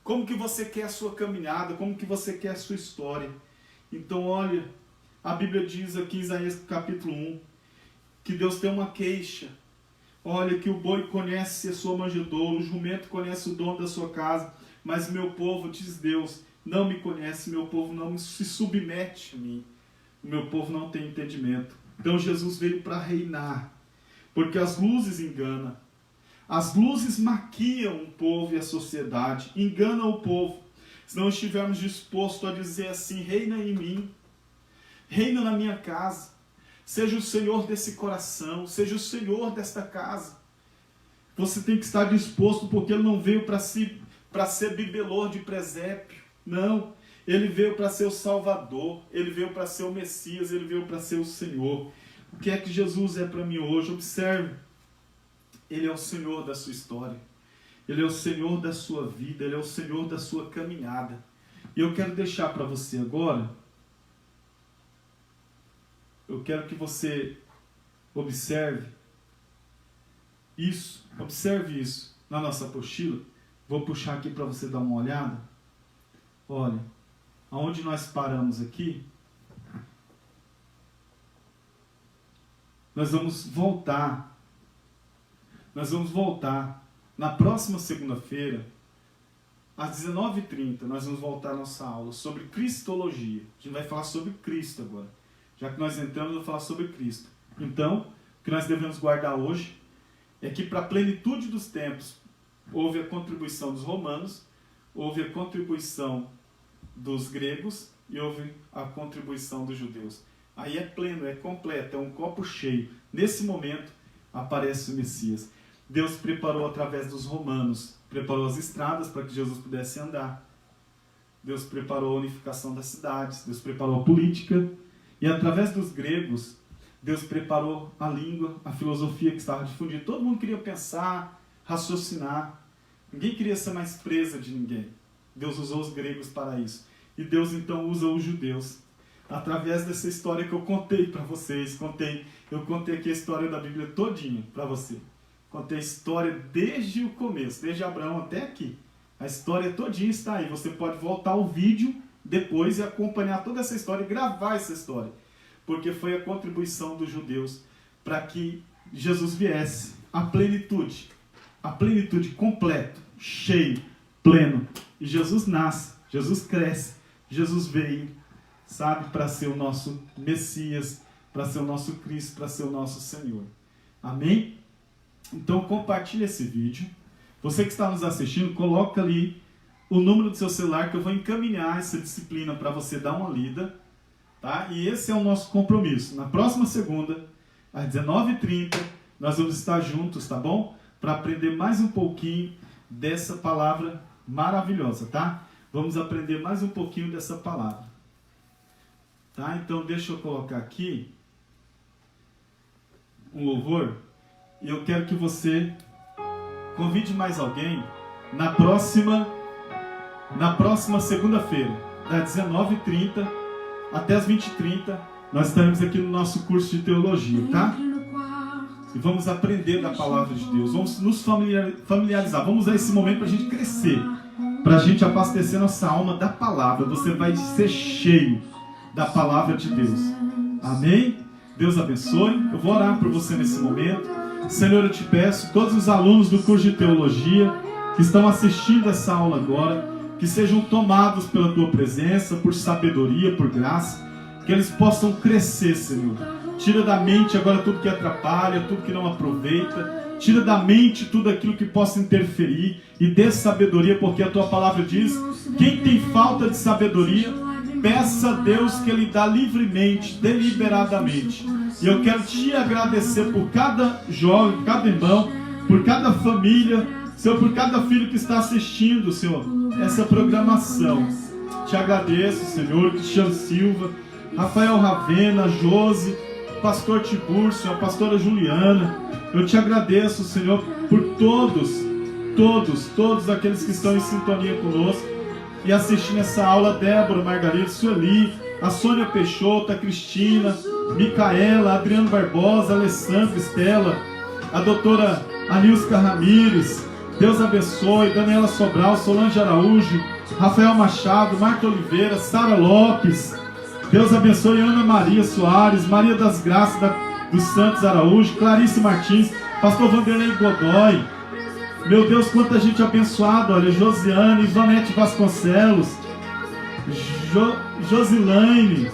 Como que você quer a sua caminhada? Como que você quer a sua história? Então, olha, a Bíblia diz aqui em Isaías capítulo 1, que Deus tem uma queixa. Olha, que o boi conhece a sua manjedoura, o jumento conhece o dono da sua casa, mas meu povo, diz Deus, não me conhece, meu povo não se submete a mim. O meu povo não tem entendimento. Então Jesus veio para reinar, porque as luzes enganam. As luzes maquiam o povo e a sociedade, enganam o povo. Se não estivermos dispostos a dizer assim, reina em mim, reina na minha casa, seja o Senhor desse coração, seja o Senhor desta casa. Você tem que estar disposto, porque ele não veio para ser bibelô de presépio. Não. Ele veio para ser o Salvador. Ele veio para ser o Messias. Ele veio para ser o Senhor. O que é que Jesus é para mim hoje? Observe. Ele é o Senhor da sua história. Ele é o Senhor da sua vida. Ele é o Senhor da sua caminhada. E eu quero deixar para você agora. Eu quero que você observe isso. Observe isso na nossa apostila. Vou puxar aqui para você dar uma olhada. Olha, aonde nós paramos aqui, nós vamos voltar. Nós vamos voltar na próxima segunda-feira, às 19h30, nós vamos voltar a nossa aula sobre Cristologia. A gente vai falar sobre Cristo agora. Já que nós entramos, eu vou falar sobre Cristo. Então, o que nós devemos guardar hoje é que para a plenitude dos tempos houve a contribuição dos romanos, houve a contribuição dos gregos e houve a contribuição dos judeus. Aí é pleno, é completo, é um copo cheio. Nesse momento aparece o Messias. Deus preparou através dos romanos, preparou as estradas para que Jesus pudesse andar. Deus preparou a unificação das cidades, Deus preparou a política. E através dos gregos, Deus preparou a língua, a filosofia que estava difundida. Todo mundo queria pensar, raciocinar. Ninguém queria ser mais presa de ninguém. Deus usou os gregos para isso. E Deus então usa os judeus. Através dessa história que eu contei para vocês. Eu contei aqui a história da Bíblia todinha para você. Contei a história desde o começo, desde Abraão até aqui. A história todinha está aí. Você pode voltar ao vídeo depois e acompanhar toda essa história e gravar essa história. Porque foi a contribuição dos judeus para que Jesus viesse à plenitude. A plenitude completo, cheio, pleno. E Jesus nasce, Jesus cresce, Jesus veio, sabe, para ser o nosso Messias, para ser o nosso Cristo, para ser o nosso Senhor. Amém? Então compartilhe esse vídeo. Você que está nos assistindo, coloca ali o número do seu celular que eu vou encaminhar essa disciplina para você dar uma lida. Tá? E esse é o nosso compromisso. Na próxima segunda, às 19h30, nós vamos estar juntos, tá bom? Para aprender mais um pouquinho dessa palavra maravilhosa, tá? Vamos aprender mais um pouquinho dessa palavra. Tá? Então deixa eu colocar aqui um louvor. E eu quero que você convide mais alguém na próxima segunda-feira, das 19h30 até as 20h30, nós estaremos aqui no nosso curso de teologia, tá? E vamos aprender da palavra de Deus, vamos nos familiarizar, vamos usar esse momento para a gente crescer, para a gente abastecer nossa alma da palavra. Você vai ser cheio da palavra de Deus. Amém? Deus abençoe. Eu vou orar por você nesse momento. Senhor, eu te peço, todos os alunos do curso de teologia que estão assistindo essa aula agora, que sejam tomados pela tua presença, por sabedoria, por graça, que eles possam crescer, Senhor. Tira da mente agora tudo que atrapalha, tudo que não aproveita. Tira da mente tudo aquilo que possa interferir e dê sabedoria, porque a tua palavra diz: quem tem falta de sabedoria, peça a Deus que Ele dá livremente, deliberadamente. E eu quero te agradecer por cada jovem, por cada irmão, por cada família, Senhor, por cada filho que está assistindo, Senhor, essa programação. Te agradeço, Senhor, Cristiano Silva, Rafael Ravena, Josi, Pastor Tiburcio, a pastora Juliana. Eu te agradeço, Senhor, por todos aqueles que estão em sintonia conosco e assistindo essa aula. Débora, Margarida, Sueli, a Sônia Peixoto, a Cristina, Micaela, Adriano Barbosa, Alessandra, Estela, a doutora Anilska Ramires. Deus abençoe. Daniela Sobral, Solange Araújo, Rafael Machado, Marta Oliveira, Sara Lopes. Deus abençoe. Ana Maria Soares, Maria das Graças dos Santos Araújo, Clarice Martins, Pastor Vanderlei Godoy. Meu Deus, quanta gente abençoada. Olha, Josiane, Ivanete Vasconcelos, Josilaine,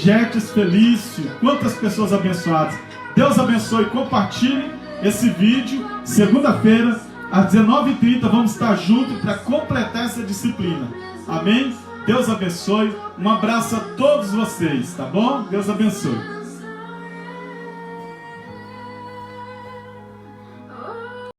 Gertes Felício. Quantas pessoas abençoadas. Deus abençoe. Compartilhe esse vídeo. Segunda-feira, às 19h30, vamos estar juntos para completar essa disciplina. Amém? Deus abençoe. Um abraço a todos vocês, tá bom? Deus abençoe.